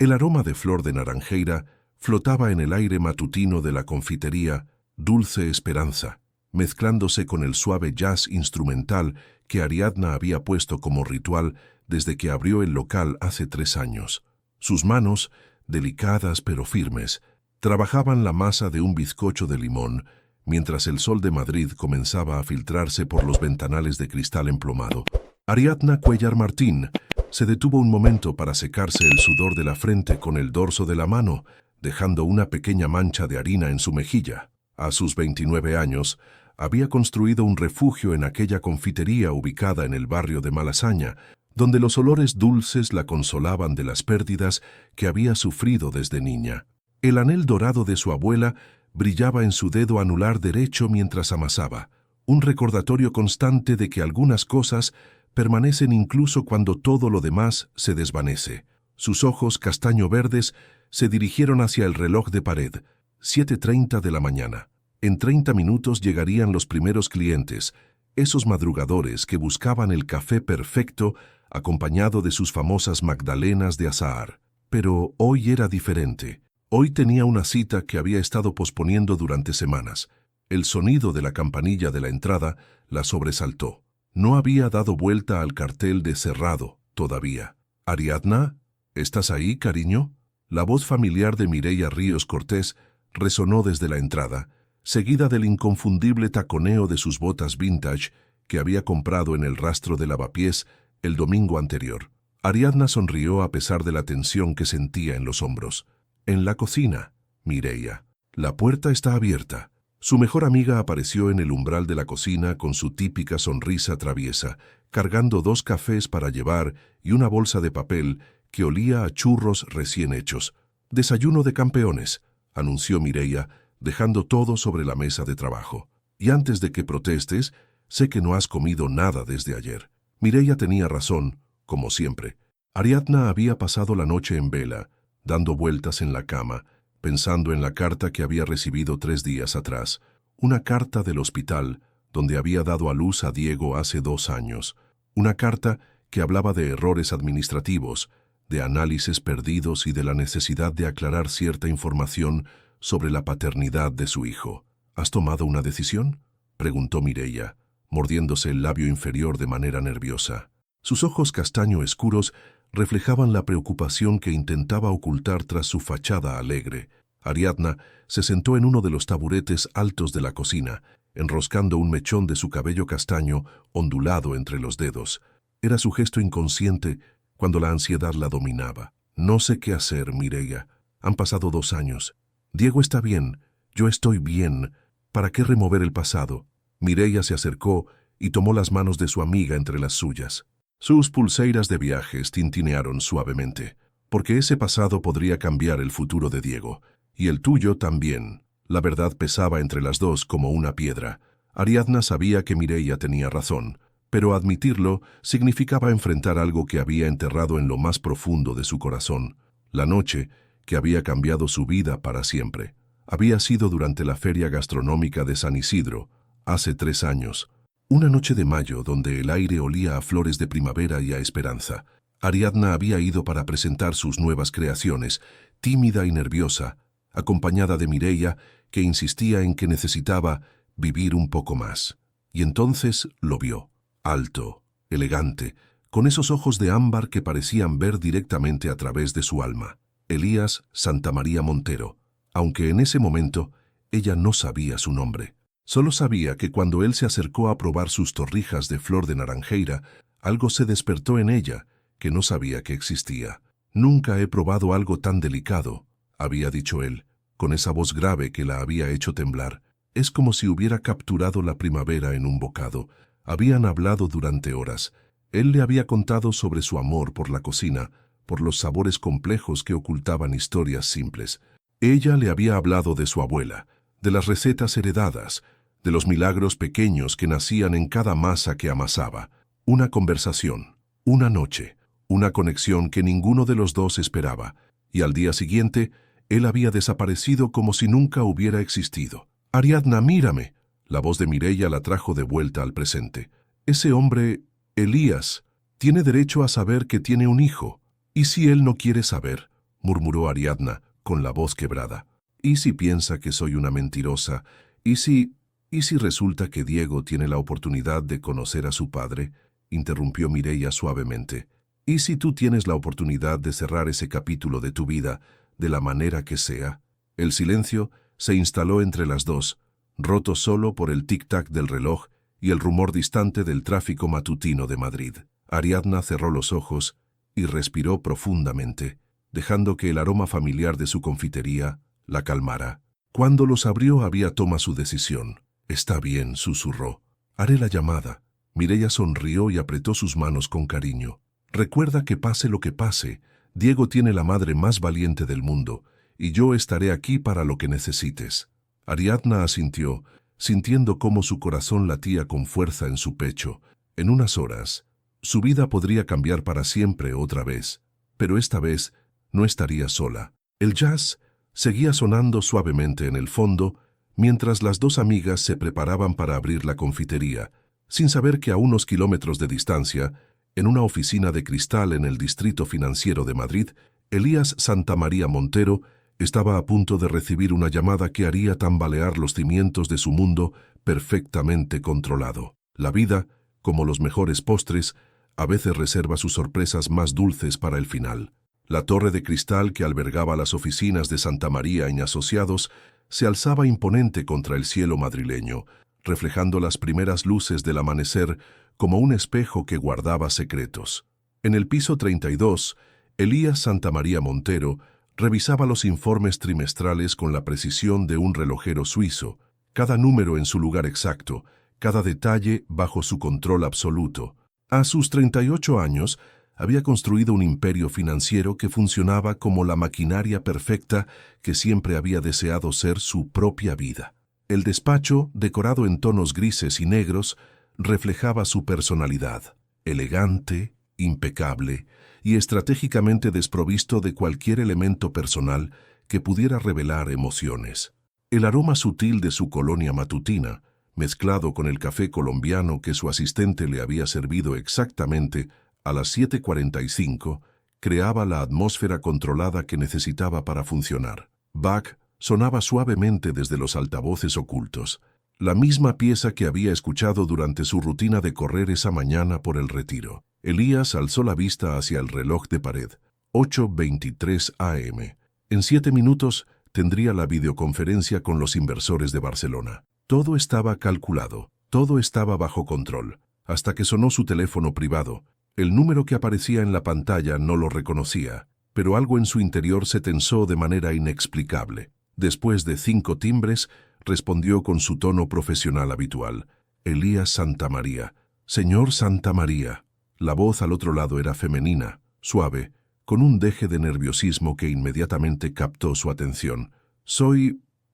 El aroma de flor de naranjeira flotaba en el aire matutino de la confitería Dulce Esperanza, mezclándose con el suave jazz instrumental que Ariadna había puesto como ritual desde que abrió el local hace 3 años. Sus manos, delicadas pero firmes, trabajaban la masa de un bizcocho de limón, mientras el sol de Madrid comenzaba a filtrarse por los ventanales de cristal emplomado. Ariadna Cuellar Martín se detuvo un momento para secarse el sudor de la frente con el dorso de la mano, dejando una pequeña mancha de harina en su mejilla. A sus 29 años, había construido un refugio en aquella confitería ubicada en el barrio de Malasaña, donde los olores dulces la consolaban de las pérdidas que había sufrido desde niña. El anel dorado de su abuela brillaba en su dedo anular derecho mientras amasaba, un recordatorio constante de que algunas cosas permanecen incluso cuando todo lo demás se desvanece. Sus ojos castaño verdes se dirigieron hacia el reloj de pared, 7:30 de la mañana. En 30 minutos llegarían los primeros clientes, esos madrugadores que buscaban el café perfecto acompañado de sus famosas magdalenas de azahar. Pero hoy era diferente. Hoy tenía una cita que había estado posponiendo durante semanas. El sonido de la campanilla de la entrada la sobresaltó. No había dado vuelta al cartel de cerrado todavía. «Ariadna, ¿estás ahí, cariño?». La voz familiar de Mireia Ríos Cortés resonó desde la entrada, seguida del inconfundible taconeo de sus botas vintage que había comprado en el rastro de lavapiés el domingo anterior. Ariadna sonrió a pesar de la tensión que sentía en los hombros. «En la cocina, Mireia. La puerta está abierta». Su mejor amiga apareció en el umbral de la cocina con su típica sonrisa traviesa, cargando 2 cafés para llevar y una bolsa de papel que olía a churros recién hechos. «Desayuno de campeones», anunció Mireia, dejando todo sobre la mesa de trabajo. «Y antes de que protestes, sé que no has comido nada desde ayer». Mireia tenía razón, como siempre. Ariadna había pasado la noche en vela, dando vueltas en la cama, pensando en la carta que había recibido 3 días atrás, una carta del hospital donde había dado a luz a Diego hace 2 años, una carta que hablaba de errores administrativos, de análisis perdidos y de la necesidad de aclarar cierta información sobre la paternidad de su hijo. «¿Has tomado una decisión?», preguntó Mireia, mordiéndose el labio inferior de manera nerviosa. Sus ojos castaño oscuros reflejaban la preocupación que intentaba ocultar tras su fachada alegre. Ariadna se sentó en uno de los taburetes altos de la cocina, enroscando un mechón de su cabello castaño ondulado entre los dedos. Era su gesto inconsciente cuando la ansiedad la dominaba. «No sé qué hacer, Mireia. Han pasado 2 años. Diego está bien, yo estoy bien. ¿Para qué remover el pasado?». Mireia se acercó y tomó las manos de su amiga entre las suyas. Sus pulseiras de viajes tintinearon suavemente, porque ese pasado podría cambiar el futuro de Diego, y el tuyo también. La verdad pesaba entre las dos como una piedra. Ariadna sabía que Mireia tenía razón, pero admitirlo significaba enfrentar algo que había enterrado en lo más profundo de su corazón. La noche, que había cambiado su vida para siempre, había sido durante la feria gastronómica de San Isidro, hace 3 años. Una noche de mayo donde el aire olía a flores de primavera y a esperanza. Ariadna había ido para presentar sus nuevas creaciones, tímida y nerviosa, acompañada de Mireia, que insistía en que necesitaba vivir un poco más. Y entonces lo vio, alto, elegante, con esos ojos de ámbar que parecían ver directamente a través de su alma. Elías Santamaría Montero, aunque en ese momento ella no sabía su nombre. Solo sabía que cuando él se acercó a probar sus torrijas de flor de naranjeira, algo se despertó en ella que no sabía que existía. «Nunca he probado algo tan delicado», había dicho él, con esa voz grave que la había hecho temblar. Es como si hubiera capturado la primavera en un bocado. Habían hablado durante horas. Él le había contado sobre su amor por la cocina, por los sabores complejos que ocultaban historias simples. Ella le había hablado de su abuela, de las recetas heredadas, de los milagros pequeños que nacían en cada masa que amasaba. Una conversación, una noche, una conexión que ninguno de los dos esperaba, y al día siguiente, él había desaparecido como si nunca hubiera existido. «Ariadna, mírame». La voz de Mireia la trajo de vuelta al presente. «Ese hombre, Elías, tiene derecho a saber que tiene un hijo. ¿Y si él no quiere saber? murmuró Ariadna, con la voz quebrada. ¿Y si piensa que soy una mentirosa? ¿Y si resulta que Diego tiene la oportunidad de conocer a su padre? Interrumpió Mireia suavemente. ¿Y si tú tienes la oportunidad de cerrar ese capítulo de tu vida, de la manera que sea? El silencio se instaló entre las dos, roto solo por el tic-tac del reloj y el rumor distante del tráfico matutino de Madrid. Ariadna cerró los ojos y respiró profundamente, dejando que el aroma familiar de su confitería la calmara. Cuando los abrió había tomado su decisión. «Está bien», susurró. «Haré la llamada». Mireia sonrió y apretó sus manos con cariño. «Recuerda que pase lo que pase, Diego tiene la madre más valiente del mundo, y yo estaré aquí para lo que necesites». Ariadna asintió, sintiendo cómo su corazón latía con fuerza en su pecho. En unas horas, su vida podría cambiar para siempre otra vez, pero esta vez no estaría sola. El jazz seguía sonando suavemente en el fondo, mientras las dos amigas se preparaban para abrir la confitería, sin saber que a unos kilómetros de distancia, en una oficina de cristal en el distrito financiero de Madrid, Elías Santamaría Montero estaba a punto de recibir una llamada que haría tambalear los cimientos de su mundo perfectamente controlado. La vida, como los mejores postres, a veces reserva sus sorpresas más dulces para el final. La torre de cristal que albergaba las oficinas de Santamaría y Asociados se alzaba imponente contra el cielo madrileño, reflejando las primeras luces del amanecer como un espejo que guardaba secretos. En el piso 32, Elías Santamaría Montero revisaba los informes trimestrales con la precisión de un relojero suizo, cada número en su lugar exacto, cada detalle bajo su control absoluto. A sus 38 años, había construido un imperio financiero que funcionaba como la maquinaria perfecta que siempre había deseado ser su propia vida. El despacho, decorado en tonos grises y negros, reflejaba su personalidad, elegante, impecable y estratégicamente desprovisto de cualquier elemento personal que pudiera revelar emociones. El aroma sutil de su colonia matutina, mezclado con el café colombiano que su asistente le había servido exactamente a las 7:45, creaba la atmósfera controlada que necesitaba para funcionar. Bach sonaba suavemente desde los altavoces ocultos, la misma pieza que había escuchado durante su rutina de correr esa mañana por el Retiro. Elías alzó la vista hacia el reloj de pared. 8:23 am. En 7 minutos tendría la videoconferencia con los inversores de Barcelona. Todo estaba calculado, todo estaba bajo control, hasta que sonó su teléfono privado. El número que aparecía en la pantalla no lo reconocía, pero algo en su interior se tensó de manera inexplicable. Después de 5 timbres, respondió con su tono profesional habitual. Elías Santamaría. Señor Santamaría. La voz al otro lado era femenina, suave, con un deje de nerviosismo que inmediatamente captó su atención.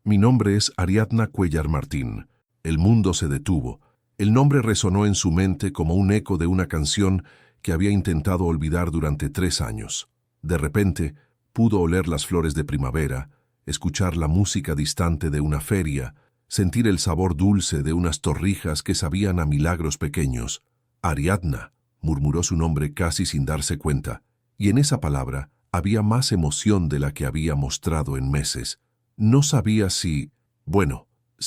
Mi nombre es Ariadna Cuéllar Martín. El mundo se detuvo. El nombre resonó en su mente como un eco de una canción que había intentado olvidar durante 3 años. De repente, pudo oler las flores de primavera, escuchar la música distante de una feria, sentir el sabor dulce de unas torrijas que sabían a milagros pequeños. Ariadna, murmuró su nombre casi sin darse cuenta, y en esa palabra había más emoción de la que había mostrado en meses. No sabía si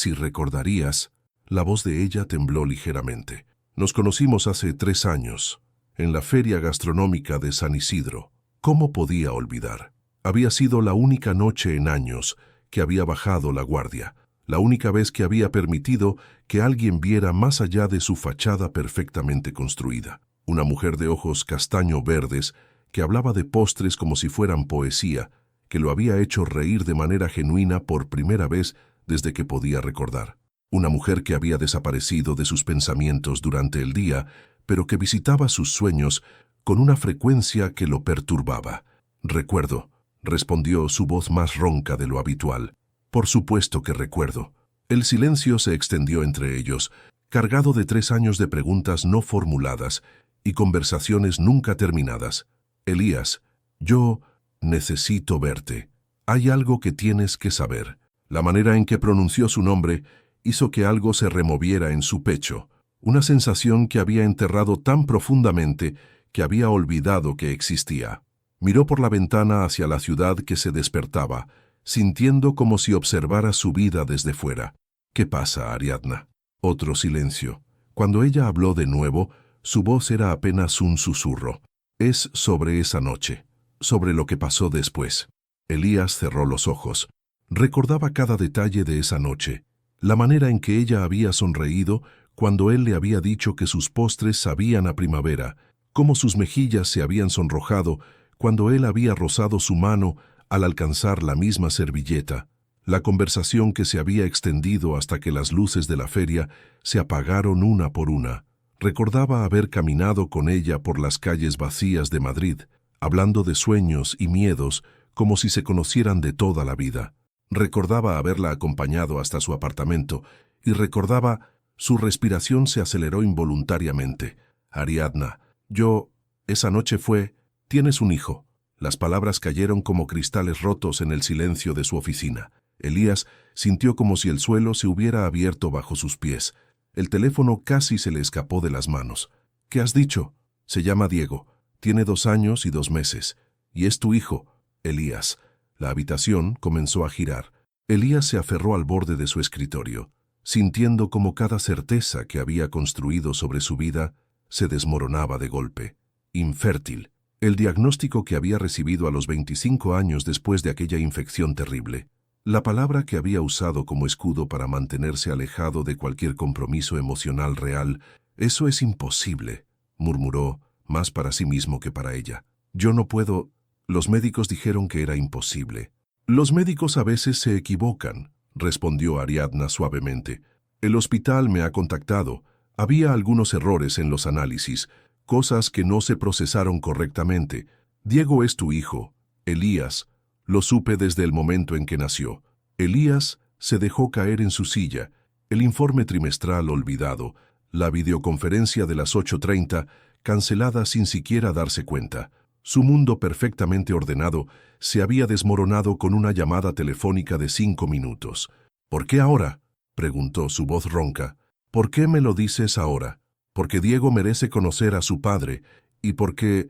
recordarías. La voz de ella tembló ligeramente. Nos conocimos hace 3 años, en la feria gastronómica de San Isidro. ¿Cómo podía olvidar? Había sido la única noche en años que había bajado la guardia, la única vez que había permitido que alguien viera más allá de su fachada perfectamente construida. Una mujer de ojos castaño verdes que hablaba de postres como si fueran poesía, que lo había hecho reír de manera genuina por primera vez desde que podía recordar. Una mujer que había desaparecido de sus pensamientos durante el día, pero que visitaba sus sueños con una frecuencia que lo perturbaba. «Recuerdo», respondió su voz más ronca de lo habitual. «Por supuesto que recuerdo». El silencio se extendió entre ellos, cargado de 3 años de preguntas no formuladas y conversaciones nunca terminadas. «Elías, yo necesito verte. Hay algo que tienes que saber». La manera en que pronunció su nombre hizo que algo se removiera en su pecho, una sensación que había enterrado tan profundamente que había olvidado que existía. Miró por la ventana hacia la ciudad que se despertaba, sintiendo como si observara su vida desde fuera. ¿Qué pasa, Ariadna? Otro silencio. Cuando ella habló de nuevo, su voz era apenas un susurro. Es sobre esa noche, sobre lo que pasó después. Elías cerró los ojos. Recordaba cada detalle de esa noche, la manera en que ella había sonreído cuando él le había dicho que sus postres sabían a primavera, cómo sus mejillas se habían sonrojado cuando él había rozado su mano al alcanzar la misma servilleta, la conversación que se había extendido hasta que las luces de la feria se apagaron una por una. Recordaba haber caminado con ella por las calles vacías de Madrid, hablando de sueños y miedos como si se conocieran de toda la vida. Recordaba haberla acompañado hasta su apartamento y recordaba su respiración se aceleró involuntariamente. Ariadna, esa noche fue, tienes un hijo. Las palabras cayeron como cristales rotos en el silencio de su oficina. Elías sintió como si el suelo se hubiera abierto bajo sus pies. El teléfono casi se le escapó de las manos. ¿Qué has dicho? Se llama Diego. Tiene 2 años y 2 meses. Y es tu hijo, Elías. La habitación comenzó a girar. Elías se aferró al borde de su escritorio, sintiendo como cada certeza que había construido sobre su vida se desmoronaba de golpe. Infértil. El diagnóstico que había recibido a los 25 años después de aquella infección terrible. La palabra que había usado como escudo para mantenerse alejado de cualquier compromiso emocional real. Eso es imposible, murmuró, más para sí mismo que para ella. Yo no puedo. Los médicos dijeron que era imposible. Los médicos a veces se equivocan, respondió Ariadna suavemente. El hospital me ha contactado. Había algunos errores en los análisis, cosas que no se procesaron correctamente. Diego es tu hijo, Elías. Lo supe desde el momento en que nació. Elías se dejó caer en su silla, el informe trimestral olvidado, la videoconferencia de las 8:30, cancelada sin siquiera darse cuenta. Su mundo perfectamente ordenado se había desmoronado con una llamada telefónica de 5 minutos. ¿Por qué ahora?, preguntó su voz ronca. ¿Por qué me lo dices ahora? Porque Diego merece conocer a su padre y porque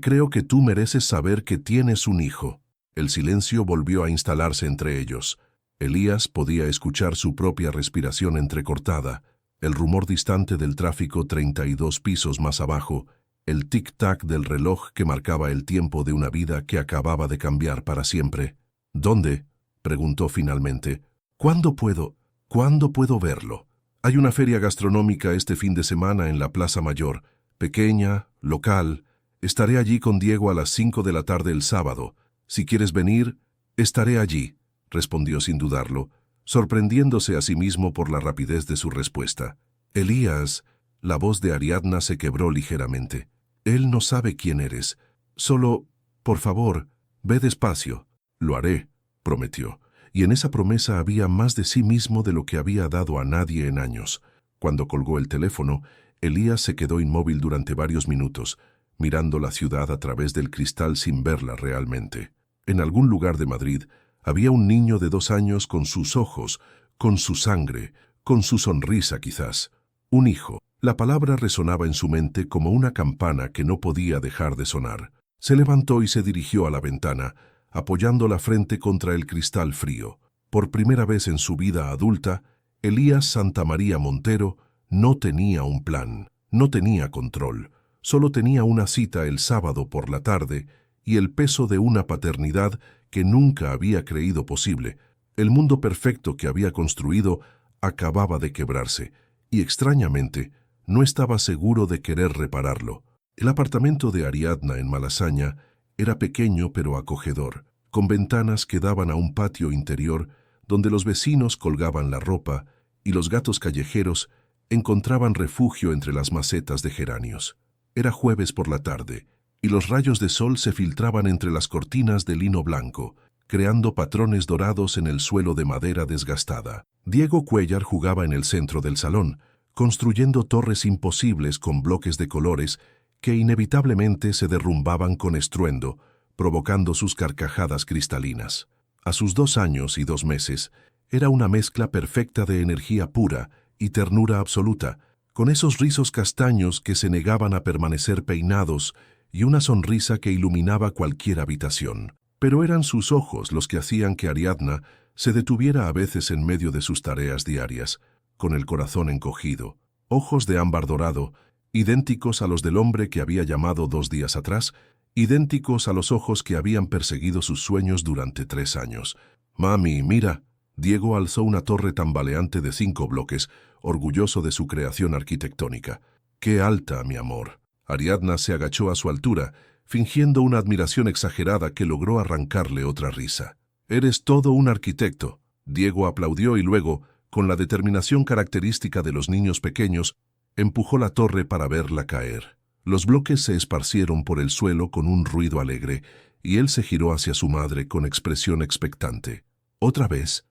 creo que tú mereces saber que tienes un hijo. El silencio volvió a instalarse entre ellos. Elías podía escuchar su propia respiración entrecortada, el rumor distante del tráfico 32 pisos más abajo, el tic-tac del reloj que marcaba el tiempo de una vida que acababa de cambiar para siempre. ¿Dónde?, preguntó finalmente. ¿Cuándo puedo verlo? Hay una feria gastronómica este fin de semana en la Plaza Mayor, pequeña, local. Estaré allí con Diego a las 5 de la tarde el sábado. Si quieres venir, estaré allí, respondió sin dudarlo, sorprendiéndose a sí mismo por la rapidez de su respuesta. Elías, la voz de Ariadna se quebró ligeramente. Él no sabe quién eres. Solo, por favor, ve despacio. Lo haré, prometió. Y en esa promesa había más de sí mismo de lo que había dado a nadie en años. Cuando colgó el teléfono, Elías se quedó inmóvil durante varios minutos, mirando la ciudad a través del cristal sin verla realmente. En algún lugar de Madrid había un niño de 2 años con sus ojos, con su sangre, con su sonrisa quizás. Un hijo. La palabra resonaba en su mente como una campana que no podía dejar de sonar. Se levantó y se dirigió a la ventana, apoyando la frente contra el cristal frío. Por primera vez en su vida adulta, Elías Santamaría Montero no tenía un plan, no tenía control. Solo tenía una cita el sábado por la tarde y el peso de una paternidad que nunca había creído posible. El mundo perfecto que había construido acababa de quebrarse y, extrañamente, no estaba seguro de querer repararlo. El apartamento de Ariadna en Malasaña era pequeño pero acogedor, con ventanas que daban a un patio interior donde los vecinos colgaban la ropa y los gatos callejeros encontraban refugio entre las macetas de geranios. Era jueves por la tarde, y los rayos de sol se filtraban entre las cortinas de lino blanco, creando patrones dorados en el suelo de madera desgastada. Diego Cuéllar jugaba en el centro del salón, construyendo torres imposibles con bloques de colores que inevitablemente se derrumbaban con estruendo, provocando sus carcajadas cristalinas. A sus 2 años y 2 meses, era una mezcla perfecta de energía pura y ternura absoluta, con esos rizos castaños que se negaban a permanecer peinados y una sonrisa que iluminaba cualquier habitación. Pero eran sus ojos los que hacían que Ariadna se detuviera a veces en medio de sus tareas diarias, con el corazón encogido, ojos de ámbar dorado, idénticos a los del hombre que había llamado 2 días atrás, idénticos a los ojos que habían perseguido sus sueños durante 3 años. «Mami, mira». Diego alzó una torre tambaleante de 5 bloques, orgulloso de su creación arquitectónica. «¡Qué alta, mi amor!». Ariadna se agachó a su altura, fingiendo una admiración exagerada que logró arrancarle otra risa. «Eres todo un arquitecto». Diego aplaudió y luego, con la determinación característica de los niños pequeños, empujó la torre para verla caer. Los bloques se esparcieron por el suelo con un ruido alegre, y él se giró hacia su madre con expresión expectante. «Otra vez,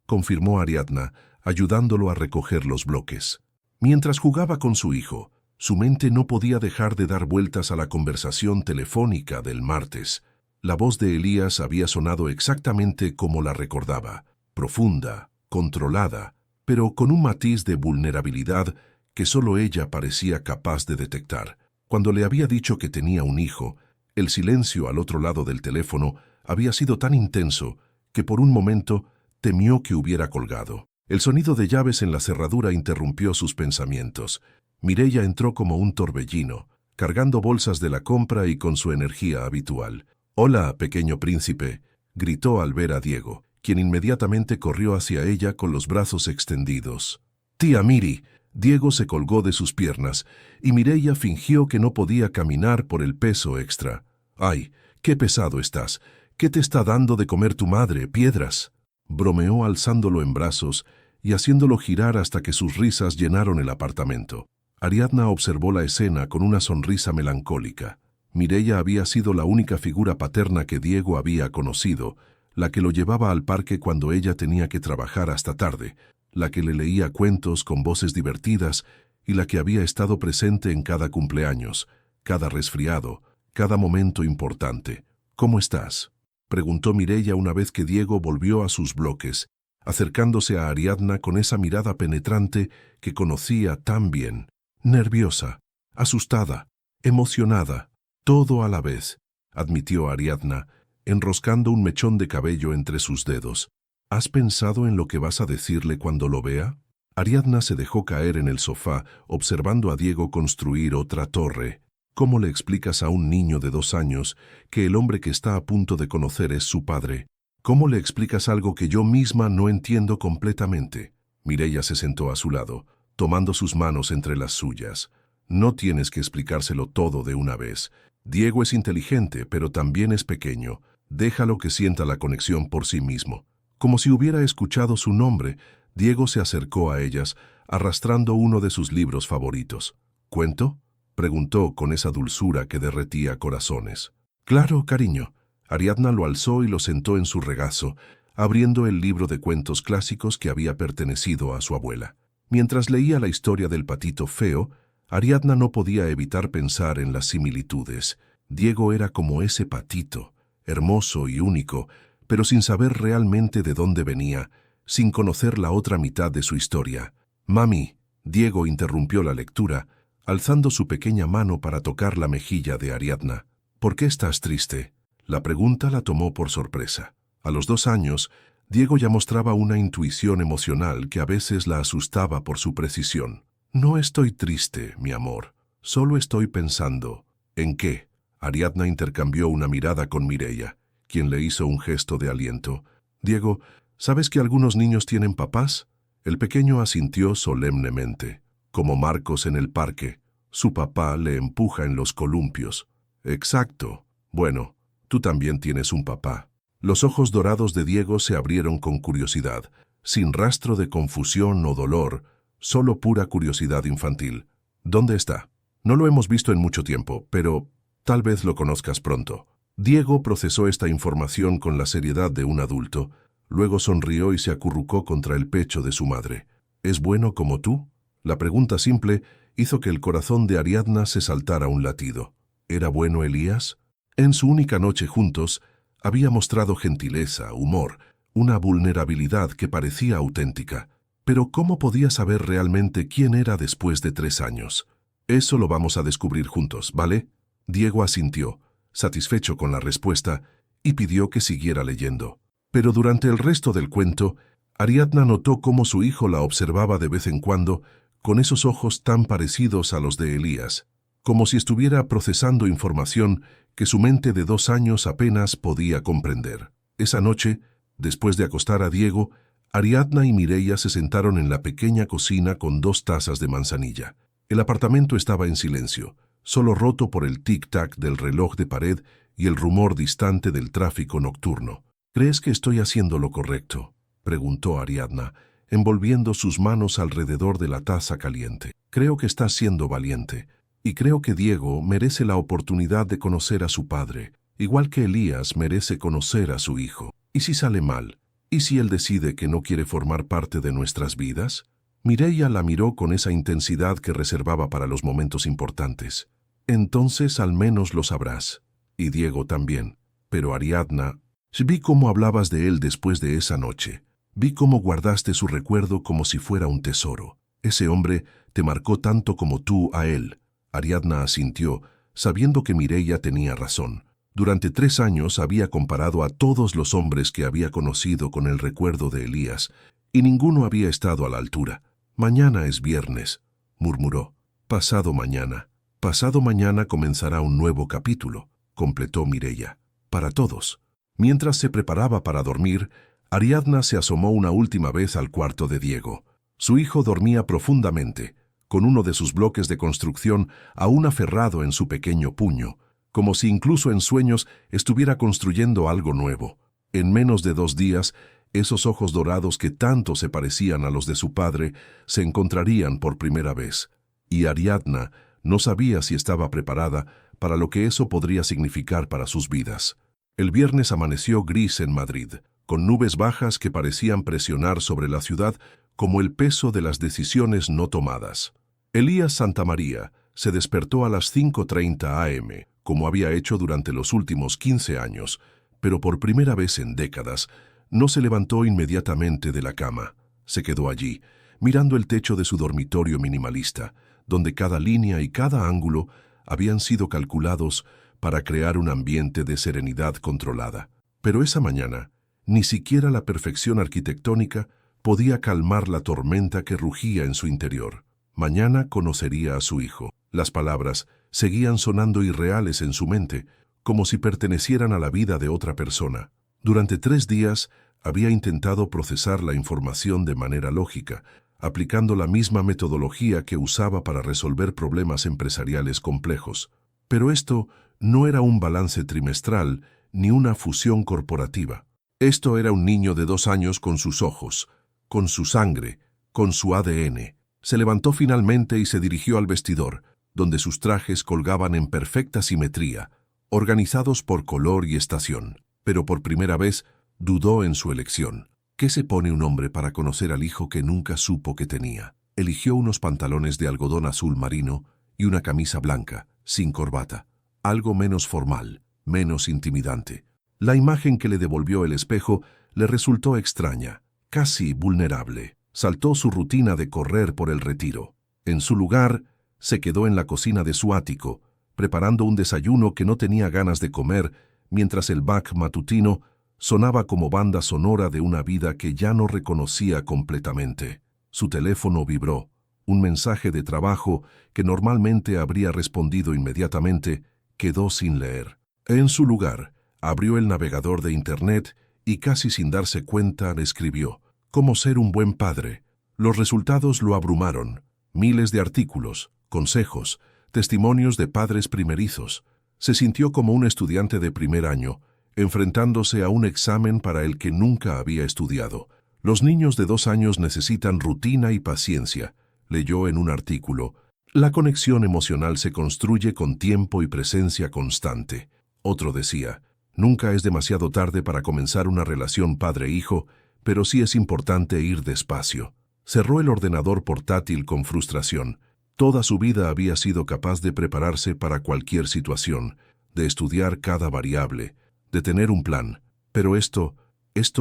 confirmó Ariadna, ayudándolo a recoger los bloques. Mientras jugaba con su hijo, su mente no podía dejar de dar vueltas a la conversación telefónica del martes. La voz de Elías había sonado exactamente como la recordaba, profunda, controlada, pero con un matiz de vulnerabilidad que solo ella parecía capaz de detectar. Cuando le había dicho que tenía un hijo, el silencio al otro lado del teléfono había sido tan intenso que por un momento temió que hubiera colgado. El sonido de llaves en la cerradura interrumpió sus pensamientos. Mireia entró como un torbellino, cargando bolsas de la compra y con su energía habitual. «Hola, pequeño príncipe», gritó al ver a Diego, quien inmediatamente corrió hacia ella con los brazos extendidos. «Tía Miri». Diego se colgó de sus piernas y Mireia fingió que no podía caminar por el peso extra. «¡Ay, qué pesado estás! ¿Qué te está dando de comer tu madre, piedras?», bromeó alzándolo en brazos y haciéndolo girar hasta que sus risas llenaron el apartamento. Ariadna observó la escena con una sonrisa melancólica. Mireia había sido la única figura paterna que Diego había conocido, la que lo llevaba al parque cuando ella tenía que trabajar hasta tarde, la que le leía cuentos con voces divertidas y la que había estado presente en cada cumpleaños, cada resfriado, cada momento importante. «¿Cómo estás?», preguntó Mireia una vez que Diego volvió a sus bloques, acercándose a Ariadna con esa mirada penetrante que conocía tan bien. «Nerviosa, asustada, emocionada, todo a la vez», admitió Ariadna, enroscando un mechón de cabello entre sus dedos. «¿Has pensado en lo que vas a decirle cuando lo vea?». Ariadna se dejó caer en el sofá, observando a Diego construir otra torre. «¿Cómo le explicas a un niño de 2 años que el hombre que está a punto de conocer es su padre? ¿Cómo le explicas algo que yo misma no entiendo completamente?». Mireia se sentó a su lado, tomando sus manos entre las suyas. «No tienes que explicárselo todo de una vez. Diego es inteligente, pero también es pequeño. Déjalo que sienta la conexión por sí mismo». Como si hubiera escuchado su nombre, Diego se acercó a ellas, arrastrando uno de sus libros favoritos. «¿Cuento?», preguntó con esa dulzura que derretía corazones. «Claro, cariño». Ariadna lo alzó y lo sentó en su regazo, abriendo el libro de cuentos clásicos que había pertenecido a su abuela. Mientras leía la historia del patito feo, Ariadna no podía evitar pensar en las similitudes. Diego era como ese patito, hermoso y único, pero sin saber realmente de dónde venía, sin conocer la otra mitad de su historia. «Mami», Diego interrumpió la lectura, alzando su pequeña mano para tocar la mejilla de Ariadna. «¿Por qué estás triste?». La pregunta la tomó por sorpresa. A los 2 años, Diego ya mostraba una intuición emocional que a veces la asustaba por su precisión. «No estoy triste, mi amor. Solo estoy pensando». «¿En qué?». Ariadna intercambió una mirada con Mireia, quien le hizo un gesto de aliento. «Diego, ¿sabes que algunos niños tienen papás?». El pequeño asintió solemnemente. «Como Marcos en el parque. Su papá le empuja en los columpios». «Exacto. Bueno, tú también tienes un papá». Los ojos dorados de Diego se abrieron con curiosidad, sin rastro de confusión o dolor, solo pura curiosidad infantil. «¿Dónde está?». «No lo hemos visto en mucho tiempo, pero tal vez lo conozcas pronto». Diego procesó esta información con la seriedad de un adulto, luego sonrió y se acurrucó contra el pecho de su madre. «¿Es bueno como tú?». La pregunta simple hizo que el corazón de Ariadna se saltara un latido. ¿Era bueno Elías? En su única noche juntos, había mostrado gentileza, humor, una vulnerabilidad que parecía auténtica. Pero ¿cómo podía saber realmente quién era después de 3 años? Eso lo vamos a descubrir juntos, ¿vale? Diego asintió, satisfecho con la respuesta, y pidió que siguiera leyendo. Pero durante el resto del cuento, Ariadna notó cómo su hijo la observaba de vez en cuando con esos ojos tan parecidos a los de Elías, como si estuviera procesando información que su mente de 2 años apenas podía comprender. Esa noche, después de acostar a Diego, Ariadna y Mireia se sentaron en la pequeña cocina con 2 tazas de manzanilla. El apartamento estaba en silencio, solo roto por el tic-tac del reloj de pared y el rumor distante del tráfico nocturno. ¿Crees que estoy haciendo lo correcto?, preguntó Ariadna, envolviendo sus manos alrededor de la taza caliente. Creo que estás siendo valiente, y creo que Diego merece la oportunidad de conocer a su padre, igual que Elías merece conocer a su hijo. ¿Y si sale mal? ¿Y si él decide que no quiere formar parte de nuestras vidas? Mireia la miró con esa intensidad que reservaba para los momentos importantes. Entonces al menos lo sabrás. Y Diego también. Pero Ariadna, vi cómo hablabas de él después de esa noche. Vi cómo guardaste su recuerdo como si fuera un tesoro. Ese hombre te marcó tanto como tú a él. Ariadna asintió, sabiendo que Mireia tenía razón. Durante 3 años había comparado a todos los hombres que había conocido con el recuerdo de Elías, y ninguno había estado a la altura. Mañana es viernes, murmuró. Pasado mañana comenzará un nuevo capítulo, completó Mireia. Para todos. Mientras se preparaba para dormir, Ariadna se asomó una última vez al cuarto de Diego. Su hijo dormía profundamente, con uno de sus bloques de construcción aún aferrado en su pequeño puño, como si incluso en sueños estuviera construyendo algo nuevo. En menos de 2 días, esos ojos dorados que tanto se parecían a los de su padre se encontrarían por primera vez, y Ariadna no sabía si estaba preparada para lo que eso podría significar para sus vidas. El viernes amaneció gris en Madrid, con nubes bajas que parecían presionar sobre la ciudad como el peso de las decisiones no tomadas. Elías Santamaría se despertó a las 5:30 a.m., como había hecho durante los últimos 15 años, pero por primera vez en décadas, no se levantó inmediatamente de la cama. Se quedó allí, mirando el techo de su dormitorio minimalista, donde cada línea y cada ángulo habían sido calculados para crear un ambiente de serenidad controlada. Pero esa mañana, ni siquiera la perfección arquitectónica podía calmar la tormenta que rugía en su interior. Mañana conocería a su hijo. Las palabras seguían sonando irreales en su mente, como si pertenecieran a la vida de otra persona. Durante 3 días había intentado procesar la información de manera lógica, aplicando la misma metodología que usaba para resolver problemas empresariales complejos. Pero esto no era un balance trimestral ni una fusión corporativa. Esto era un niño de 2 años con sus ojos, con su sangre, con su ADN. Se levantó finalmente y se dirigió al vestidor, donde sus trajes colgaban en perfecta simetría, organizados por color y estación. Pero por primera vez dudó en su elección. ¿Qué se pone un hombre para conocer al hijo que nunca supo que tenía? Eligió unos pantalones de algodón azul marino y una camisa blanca, sin corbata. Algo menos formal, menos intimidante. La imagen que le devolvió el espejo le resultó extraña, casi vulnerable. Saltó su rutina de correr por el Retiro. En su lugar, se quedó en la cocina de su ático, preparando un desayuno que no tenía ganas de comer, mientras el Bach matutino sonaba como banda sonora de una vida que ya no reconocía completamente. Su teléfono vibró. Un mensaje de trabajo que normalmente habría respondido inmediatamente quedó sin leer. En su lugar, abrió el navegador de Internet y casi sin darse cuenta escribió: «¿Cómo ser un buen padre?». Los resultados lo abrumaron. Miles de artículos, consejos, testimonios de padres primerizos. Se sintió como un estudiante de primer año, enfrentándose a un examen para el que nunca había estudiado. Los niños de 2 años necesitan rutina y paciencia, leyó en un artículo. La conexión emocional se construye con tiempo y presencia constante. Otro decía: nunca es demasiado tarde para comenzar una relación padre-hijo, pero sí es importante ir despacio. Cerró el ordenador portátil con frustración. Toda su vida había sido capaz de prepararse para cualquier situación, de estudiar cada variable, de tener un plan. Pero esto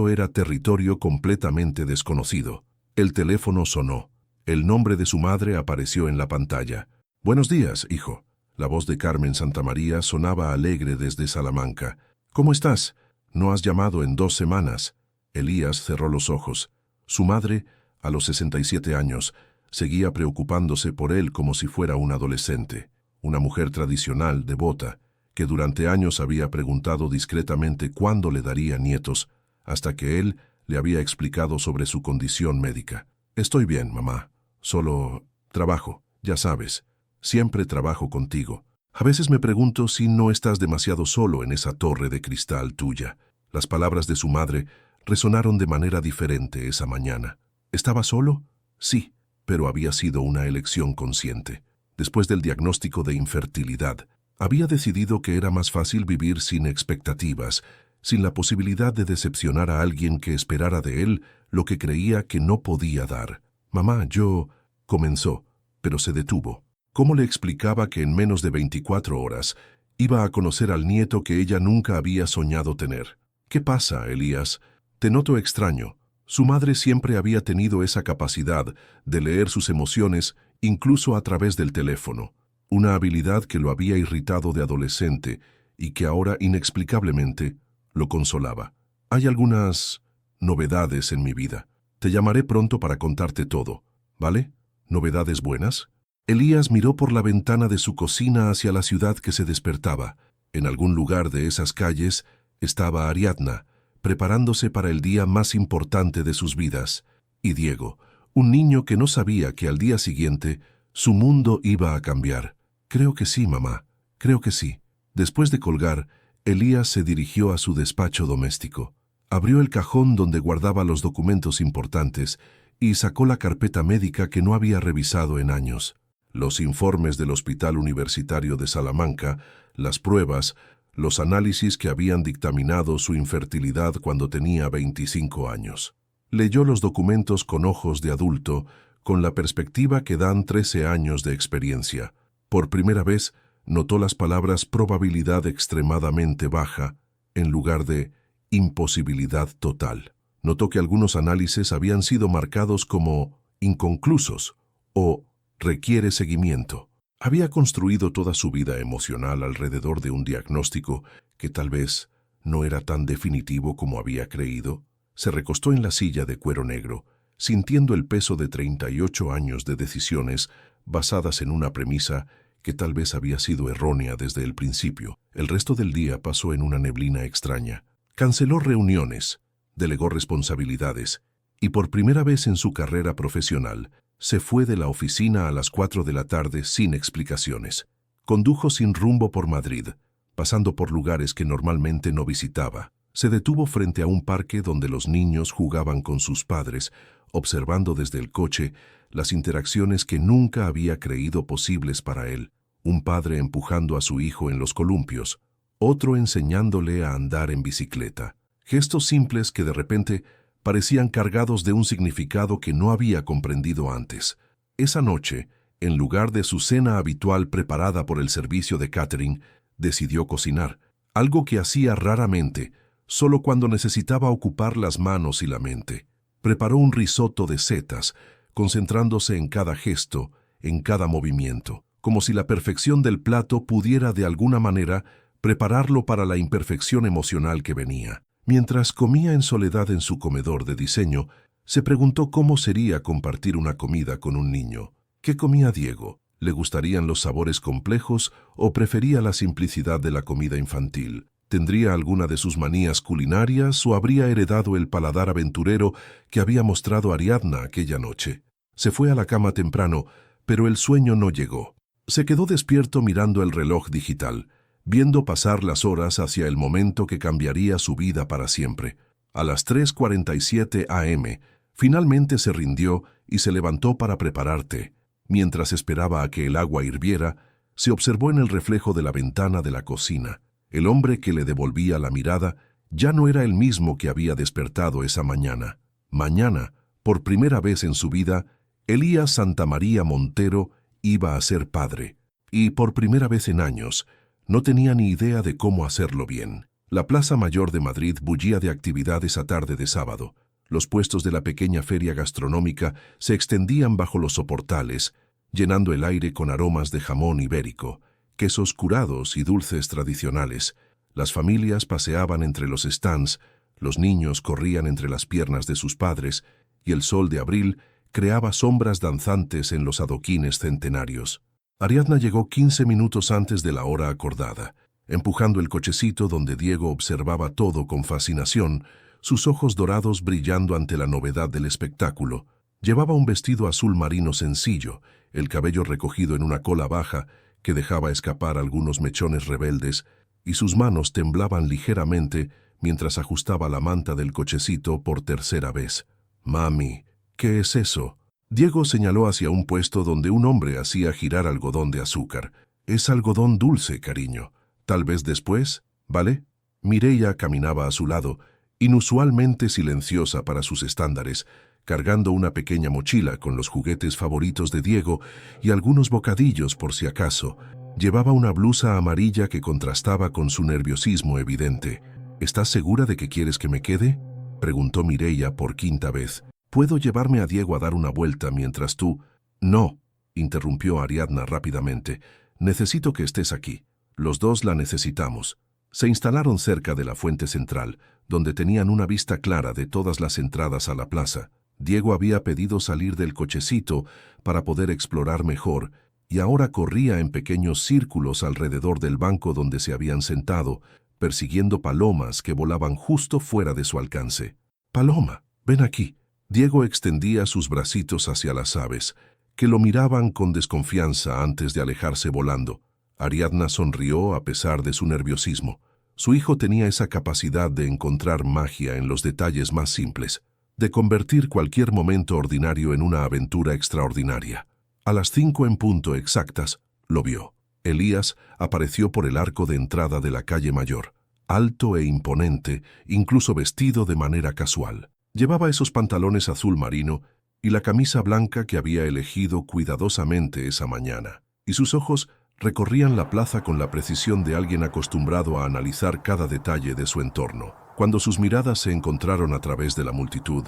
era territorio completamente desconocido. El teléfono sonó. El nombre de su madre apareció en la pantalla. Buenos días, hijo. La voz de Carmen Santamaría sonaba alegre desde Salamanca. ¿Cómo estás? No has llamado en 2 semanas. Elías cerró los ojos. Su madre, a los 67 años, seguía preocupándose por él como si fuera un adolescente. Una mujer tradicional, devota, que durante años había preguntado discretamente cuándo le daría nietos, hasta que él le había explicado sobre su condición médica. Estoy bien, mamá. Solo trabajo, ya sabes. Siempre trabajo contigo. A veces me pregunto si no estás demasiado solo en esa torre de cristal tuya. Las palabras de su madre resonaron de manera diferente esa mañana. ¿Estaba solo? Sí, pero había sido una elección consciente. Después del diagnóstico de infertilidad, había decidido que era más fácil vivir sin expectativas, sin la posibilidad de decepcionar a alguien que esperara de él lo que creía que no podía dar. Mamá, yo... comenzó, pero se detuvo. ¿Cómo le explicaba que en menos de 24 horas iba a conocer al nieto que ella nunca había soñado tener? ¿Qué pasa, Elías? Te noto extraño. Su madre siempre había tenido esa capacidad de leer sus emociones incluso a través del teléfono, una habilidad que lo había irritado de adolescente y que ahora inexplicablemente lo consolaba. Hay algunas novedades en mi vida. Te llamaré pronto para contarte todo, ¿vale? ¿Novedades buenas? Elías miró por la ventana de su cocina hacia la ciudad que se despertaba. En algún lugar de esas calles estaba Ariadna, preparándose para el día más importante de sus vidas, y Diego, un niño que no sabía que al día siguiente su mundo iba a cambiar. Creo que sí, mamá, creo que sí. Después de colgar, Elías se dirigió a su despacho doméstico. Abrió el cajón donde guardaba los documentos importantes y sacó la carpeta médica que no había revisado en años. Los informes del Hospital Universitario de Salamanca, las pruebas, los análisis que habían dictaminado su infertilidad cuando tenía 25 años. Leyó los documentos con ojos de adulto, con la perspectiva que dan 13 años de experiencia. Por primera vez, notó las palabras probabilidad extremadamente baja en lugar de imposibilidad total. Notó que algunos análisis habían sido marcados como inconclusos o requiere seguimiento. Había construido toda su vida emocional alrededor de un diagnóstico que tal vez no era tan definitivo como había creído. Se recostó en la silla de cuero negro, sintiendo el peso de 38 años de decisiones basadas en una premisa que tal vez había sido errónea desde el principio. El resto del día pasó en una neblina extraña. Canceló reuniones, delegó responsabilidades y por primera vez en su carrera profesional se fue de la oficina a las 4 de la tarde sin explicaciones. Condujo sin rumbo por Madrid, pasando por lugares que normalmente no visitaba. Se detuvo frente a un parque donde los niños jugaban con sus padres, observando desde el coche las interacciones que nunca había creído posibles para él. Un padre empujando a su hijo en los columpios, otro enseñándole a andar en bicicleta. Gestos simples que de repente parecían cargados de un significado que no había comprendido antes. Esa noche, en lugar de su cena habitual preparada por el servicio de catering, decidió cocinar, algo que hacía raramente, solo cuando necesitaba ocupar las manos y la mente. Preparó un risotto de setas, concentrándose en cada gesto, en cada movimiento, como si la perfección del plato pudiera de alguna manera prepararlo para la imperfección emocional que venía. Mientras comía en soledad en su comedor de diseño, se preguntó cómo sería compartir una comida con un niño. ¿Qué comía Diego? ¿Le gustarían los sabores complejos o prefería la simplicidad de la comida infantil? ¿Tendría alguna de sus manías culinarias o habría heredado el paladar aventurero que había mostrado Ariadna aquella noche? Se fue a la cama temprano, pero el sueño no llegó. Se quedó despierto mirando el reloj digital, viendo pasar las horas hacia el momento que cambiaría su vida para siempre. A las 3:47 a.m., finalmente se rindió y se levantó para preparar té. Mientras esperaba a que el agua hirviera, se observó en el reflejo de la ventana de la cocina. El hombre que le devolvía la mirada ya no era el mismo que había despertado esa mañana. Mañana, por primera vez en su vida, Elías Santamaría Montero iba a ser padre. Y por primera vez en años, no tenía ni idea de cómo hacerlo bien. La Plaza Mayor de Madrid bullía de actividad esa tarde de sábado. Los puestos de la pequeña feria gastronómica se extendían bajo los soportales, llenando el aire con aromas de jamón ibérico, quesos curados y dulces tradicionales. Las familias paseaban entre los stands, los niños corrían entre las piernas de sus padres, y el sol de abril creaba sombras danzantes en los adoquines centenarios. Ariadna llegó 15 minutos antes de la hora acordada, empujando el cochecito donde Diego observaba todo con fascinación, sus ojos dorados brillando ante la novedad del espectáculo. Llevaba un vestido azul marino sencillo, el cabello recogido en una cola baja que dejaba escapar algunos mechones rebeldes, y sus manos temblaban ligeramente mientras ajustaba la manta del cochecito por tercera vez. «Mami, ¿qué es eso?». Diego señaló hacia un puesto donde un hombre hacía girar algodón de azúcar. «Es algodón dulce, cariño. Tal vez después, ¿vale?». Mireia caminaba a su lado, inusualmente silenciosa para sus estándares, cargando una pequeña mochila con los juguetes favoritos de Diego y algunos bocadillos por si acaso. Llevaba una blusa amarilla que contrastaba con su nerviosismo evidente. «¿Estás segura de que quieres que me quede?», preguntó Mireia por quinta vez. «¿Puedo llevarme a Diego a dar una vuelta mientras tú...». «No», interrumpió Ariadna rápidamente. «Necesito que estés aquí. Los dos la necesitamos». Se instalaron cerca de la fuente central, donde tenían una vista clara de todas las entradas a la plaza. Diego había pedido salir del cochecito para poder explorar mejor, y ahora corría en pequeños círculos alrededor del banco donde se habían sentado, persiguiendo palomas que volaban justo fuera de su alcance. «Paloma, ven aquí». Diego extendía sus bracitos hacia las aves, que lo miraban con desconfianza antes de alejarse volando. Ariadna sonrió a pesar de su nerviosismo. Su hijo tenía esa capacidad de encontrar magia en los detalles más simples, de convertir cualquier momento ordinario en una aventura extraordinaria. A las 5 en punto exactas, lo vio. Elías apareció por el arco de entrada de la calle mayor, alto e imponente, incluso vestido de manera casual. Llevaba esos pantalones azul marino y la camisa blanca que había elegido cuidadosamente esa mañana, y sus ojos recorrían la plaza con la precisión de alguien acostumbrado a analizar cada detalle de su entorno. Cuando sus miradas se encontraron a través de la multitud,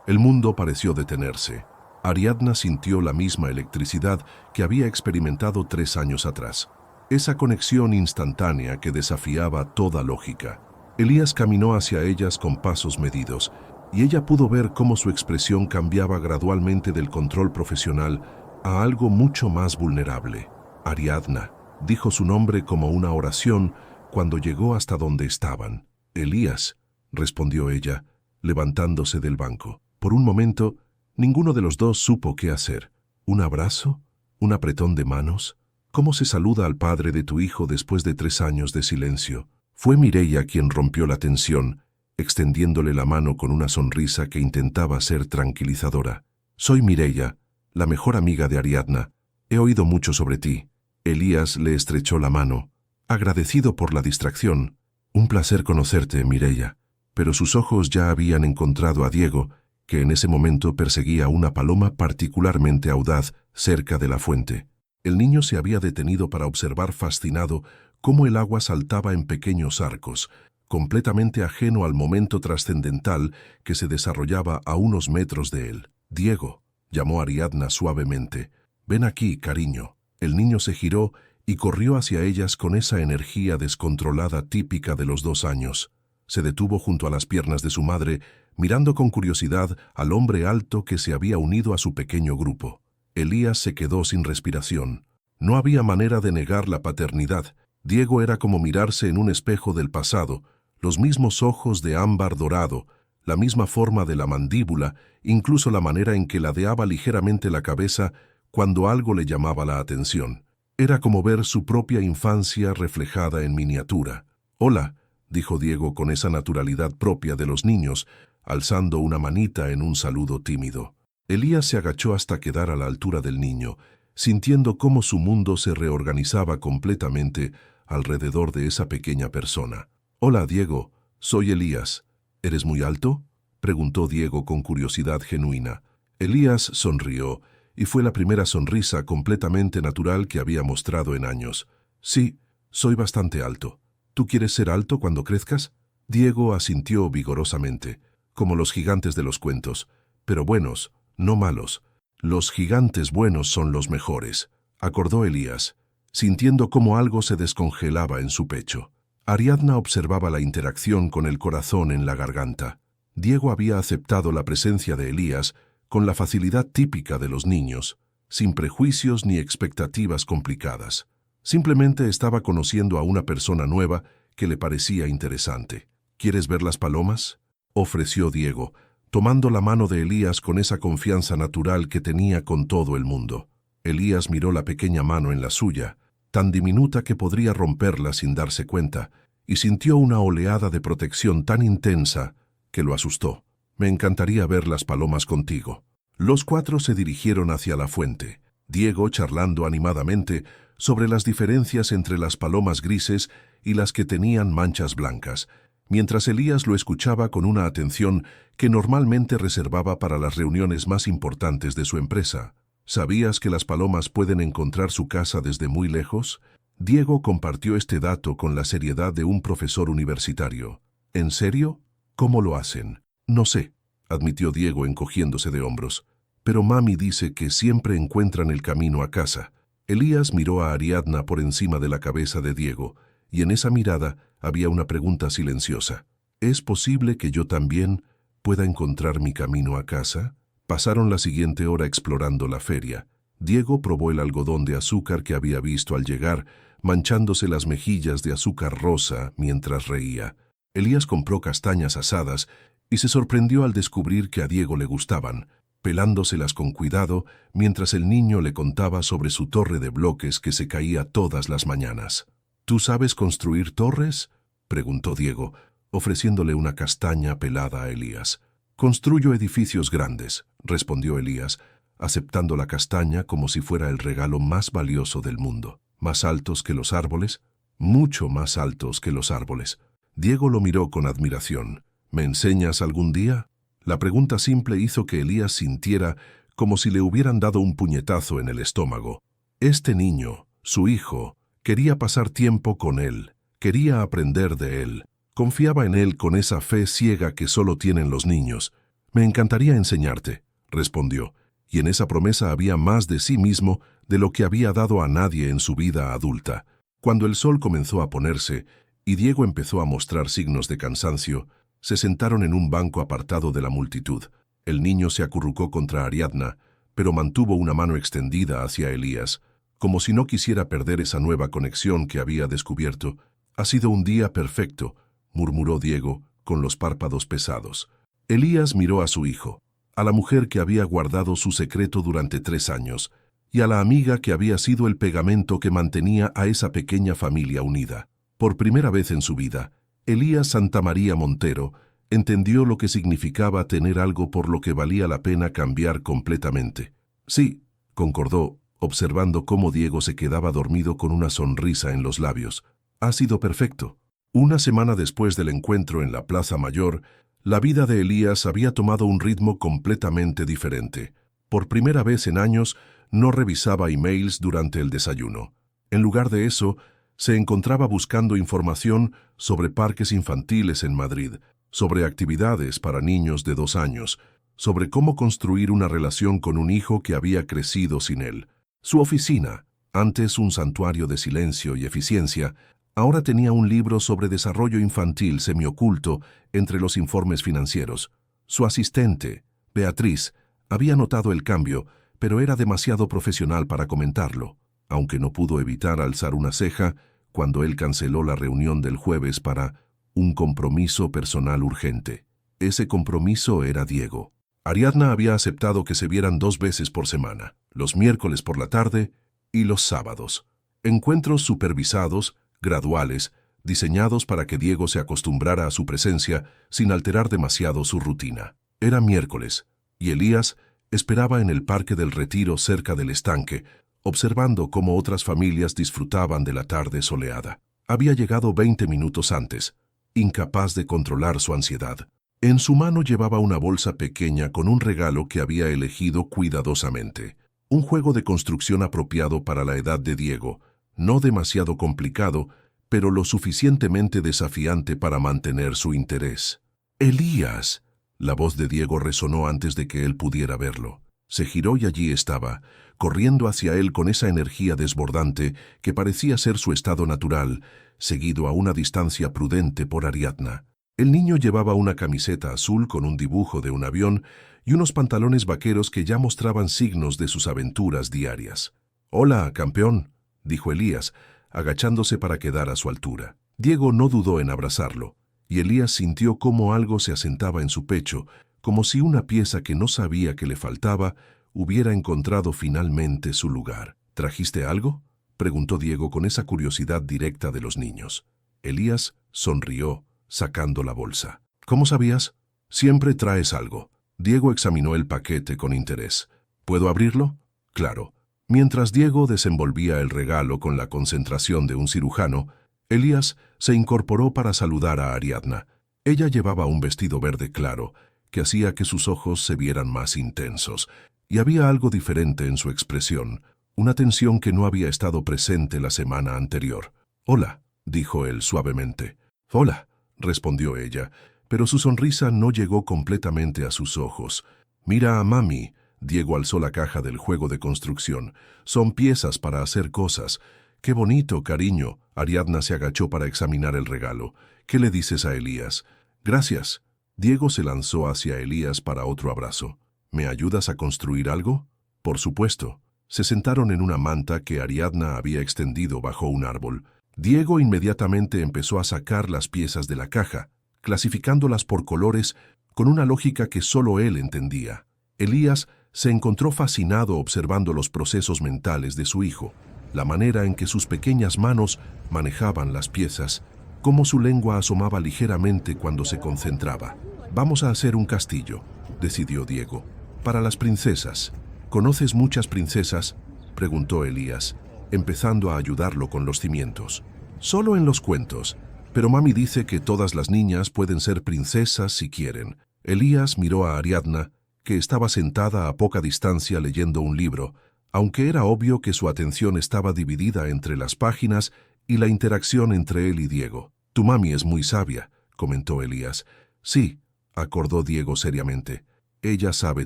el mundo pareció detenerse. Ariadna sintió la misma electricidad que había experimentado 3 años atrás. Esa conexión instantánea que desafiaba toda lógica. Elías caminó hacia ellas con pasos medidos, y ella pudo ver cómo su expresión cambiaba gradualmente del control profesional a algo mucho más vulnerable. «Ariadna», dijo su nombre como una oración cuando llegó hasta donde estaban. «Elías», respondió ella, levantándose del banco. Por un momento, ninguno de los dos supo qué hacer. ¿Un abrazo? ¿Un apretón de manos? ¿Cómo se saluda al padre de tu hijo después de 3 años de silencio? Fue Mireia quien rompió la tensión, extendiéndole la mano con una sonrisa que intentaba ser tranquilizadora. «Soy Mireia, la mejor amiga de Ariadna. He oído mucho sobre ti». Elías le estrechó la mano, agradecido por la distracción. «Un placer conocerte, Mireia». Pero sus ojos ya habían encontrado a Diego, que en ese momento perseguía una paloma particularmente audaz cerca de la fuente. El niño se había detenido para observar fascinado cómo el agua saltaba en pequeños arcos, completamente ajeno al momento trascendental que se desarrollaba a unos metros de él. «Diego», llamó Ariadna suavemente. «Ven aquí, cariño». El niño se giró y corrió hacia ellas con esa energía descontrolada típica de los 2 años. Se detuvo junto a las piernas de su madre, mirando con curiosidad al hombre alto que se había unido a su pequeño grupo. Elías se quedó sin respiración. No había manera de negar la paternidad. Diego era como mirarse en un espejo del pasado, los mismos ojos de ámbar dorado, la misma forma de la mandíbula, incluso la manera en que ladeaba ligeramente la cabeza cuando algo le llamaba la atención. Era como ver su propia infancia reflejada en miniatura. «Hola», dijo Diego con esa naturalidad propia de los niños, alzando una manita en un saludo tímido. Elías se agachó hasta quedar a la altura del niño, sintiendo cómo su mundo se reorganizaba completamente alrededor de esa pequeña persona. «Hola, Diego, soy Elías. ¿Eres muy alto?», preguntó Diego con curiosidad genuina. Elías sonrió, y fue la primera sonrisa completamente natural que había mostrado en años. «Sí, soy bastante alto. ¿Tú quieres ser alto cuando crezcas?». Diego asintió vigorosamente, como los gigantes de los cuentos, pero buenos, no malos. Los gigantes buenos son los mejores, acordó Elías, sintiendo cómo algo se descongelaba en su pecho. Ariadna observaba la interacción con el corazón en la garganta. Diego había aceptado la presencia de Elías con la facilidad típica de los niños, sin prejuicios ni expectativas complicadas. Simplemente estaba conociendo a una persona nueva que le parecía interesante. ¿Quieres ver las palomas?, ofreció Diego, tomando la mano de Elías con esa confianza natural que tenía con todo el mundo. Elías miró la pequeña mano en la suya, tan diminuta que podría romperla sin darse cuenta, y sintió una oleada de protección tan intensa que lo asustó. «Me encantaría ver las palomas contigo». Los cuatro se dirigieron hacia la fuente, Diego charlando animadamente sobre las diferencias entre las palomas grises y las que tenían manchas blancas, mientras Elías lo escuchaba con una atención que normalmente reservaba para las reuniones más importantes de su empresa. ¿Sabías que las palomas pueden encontrar su casa desde muy lejos? Diego compartió este dato con la seriedad de un profesor universitario. ¿En serio? ¿Cómo lo hacen? No sé, admitió Diego encogiéndose de hombros. Pero mami dice que siempre encuentran el camino a casa. Elías miró a Ariadna por encima de la cabeza de Diego, y en esa mirada había una pregunta silenciosa. ¿Es posible que yo también pueda encontrar mi camino a casa? Pasaron la siguiente hora explorando la feria. Diego probó el algodón de azúcar que había visto al llegar, manchándose las mejillas de azúcar rosa mientras reía. Elías compró castañas asadas y se sorprendió al descubrir que a Diego le gustaban, pelándoselas con cuidado mientras el niño le contaba sobre su torre de bloques que se caía todas las mañanas. ¿Tú sabes construir torres?, preguntó Diego, ofreciéndole una castaña pelada a Elías. «Construyo edificios grandes», respondió Elías, aceptando la castaña como si fuera el regalo más valioso del mundo. «¿Más altos que los árboles?». «Mucho más altos que los árboles». Diego lo miró con admiración. «¿Me enseñas algún día?». La pregunta simple hizo que Elías sintiera como si le hubieran dado un puñetazo en el estómago. Este niño, su hijo, quería pasar tiempo con él, quería aprender de él. Confiaba en él con esa fe ciega que solo tienen los niños. «Me encantaría enseñarte», respondió, y en esa promesa había más de sí mismo de lo que había dado a nadie en su vida adulta. Cuando el sol comenzó a ponerse y Diego empezó a mostrar signos de cansancio, se sentaron en un banco apartado de la multitud. El niño se acurrucó contra Ariadna, pero mantuvo una mano extendida hacia Elías, como si no quisiera perder esa nueva conexión que había descubierto. «Ha sido un día perfecto», murmuró Diego, con los párpados pesados. Elías miró a su hijo, a la mujer que había guardado su secreto durante 3 años, y a la amiga que había sido el pegamento que mantenía a esa pequeña familia unida. Por primera vez en su vida, Elías Santamaría Montero entendió lo que significaba tener algo por lo que valía la pena cambiar completamente. «Sí», concordó, observando cómo Diego se quedaba dormido con una sonrisa en los labios. «Ha sido perfecto». Una semana después del encuentro en la Plaza Mayor, la vida de Elías había tomado un ritmo completamente diferente. Por primera vez en años, no revisaba emails durante el desayuno. En lugar de eso, se encontraba buscando información sobre parques infantiles en Madrid, sobre actividades para niños de 2 años, sobre cómo construir una relación con un hijo que había crecido sin él. Su oficina, antes un santuario de silencio y eficiencia, ahora tenía un libro sobre desarrollo infantil semioculto entre los informes financieros. Su asistente, Beatriz, había notado el cambio, pero era demasiado profesional para comentarlo, aunque no pudo evitar alzar una ceja cuando él canceló la reunión del jueves para un compromiso personal urgente. Ese compromiso era Diego. Ariadna había aceptado que se vieran 2 veces por semana, los miércoles por la tarde y los sábados. Encuentros supervisados, graduales, diseñados para que Diego se acostumbrara a su presencia sin alterar demasiado su rutina. Era miércoles, y Elías esperaba en el Parque del Retiro cerca del estanque, observando cómo otras familias disfrutaban de la tarde soleada. Había llegado 20 minutos antes, incapaz de controlar su ansiedad. En su mano llevaba una bolsa pequeña con un regalo que había elegido cuidadosamente. Un juego de construcción apropiado para la edad de Diego, no demasiado complicado, pero lo suficientemente desafiante para mantener su interés. «Elías», la voz de Diego resonó antes de que él pudiera verlo. Se giró y allí estaba, corriendo hacia él con esa energía desbordante que parecía ser su estado natural, seguido a una distancia prudente por Ariadna. El niño llevaba una camiseta azul con un dibujo de un avión y unos pantalones vaqueros que ya mostraban signos de sus aventuras diarias. «Hola, campeón», dijo Elías, agachándose para quedar a su altura. Diego no dudó en abrazarlo, y Elías sintió cómo algo se asentaba en su pecho, como si una pieza que no sabía que le faltaba hubiera encontrado finalmente su lugar. «¿Trajiste algo?», preguntó Diego con esa curiosidad directa de los niños. Elías sonrió, sacando la bolsa. «¿Cómo sabías? Siempre traes algo». Diego examinó el paquete con interés. «¿Puedo abrirlo?». «Claro». Mientras Diego desenvolvía el regalo con la concentración de un cirujano, Elías se incorporó para saludar a Ariadna. Ella llevaba un vestido verde claro, que hacía que sus ojos se vieran más intensos, y había algo diferente en su expresión, una tensión que no había estado presente la semana anterior. «Hola», dijo él suavemente. «Hola», respondió ella, pero su sonrisa no llegó completamente a sus ojos. «Mira a mami». Diego alzó la caja del juego de construcción. «Son piezas para hacer cosas». «Qué bonito, cariño». Ariadna se agachó para examinar el regalo. «¿Qué le dices a Elías?». «Gracias». Diego se lanzó hacia Elías para otro abrazo. «¿Me ayudas a construir algo?». «Por supuesto». Se sentaron en una manta que Ariadna había extendido bajo un árbol. Diego inmediatamente empezó a sacar las piezas de la caja, clasificándolas por colores con una lógica que solo él entendía. Elías se encontró fascinado observando los procesos mentales de su hijo, la manera en que sus pequeñas manos manejaban las piezas, cómo su lengua asomaba ligeramente cuando se concentraba. «Vamos a hacer un castillo», decidió Diego. «Para las princesas». «¿Conoces muchas princesas?», preguntó Elías, empezando a ayudarlo con los cimientos. «Solo en los cuentos, pero mami dice que todas las niñas pueden ser princesas si quieren». Elías miró a Ariadna, que estaba sentada a poca distancia leyendo un libro, aunque era obvio que su atención estaba dividida entre las páginas y la interacción entre él y Diego. «Tu mami es muy sabia», comentó Elías. «Sí», acordó Diego seriamente. «Ella sabe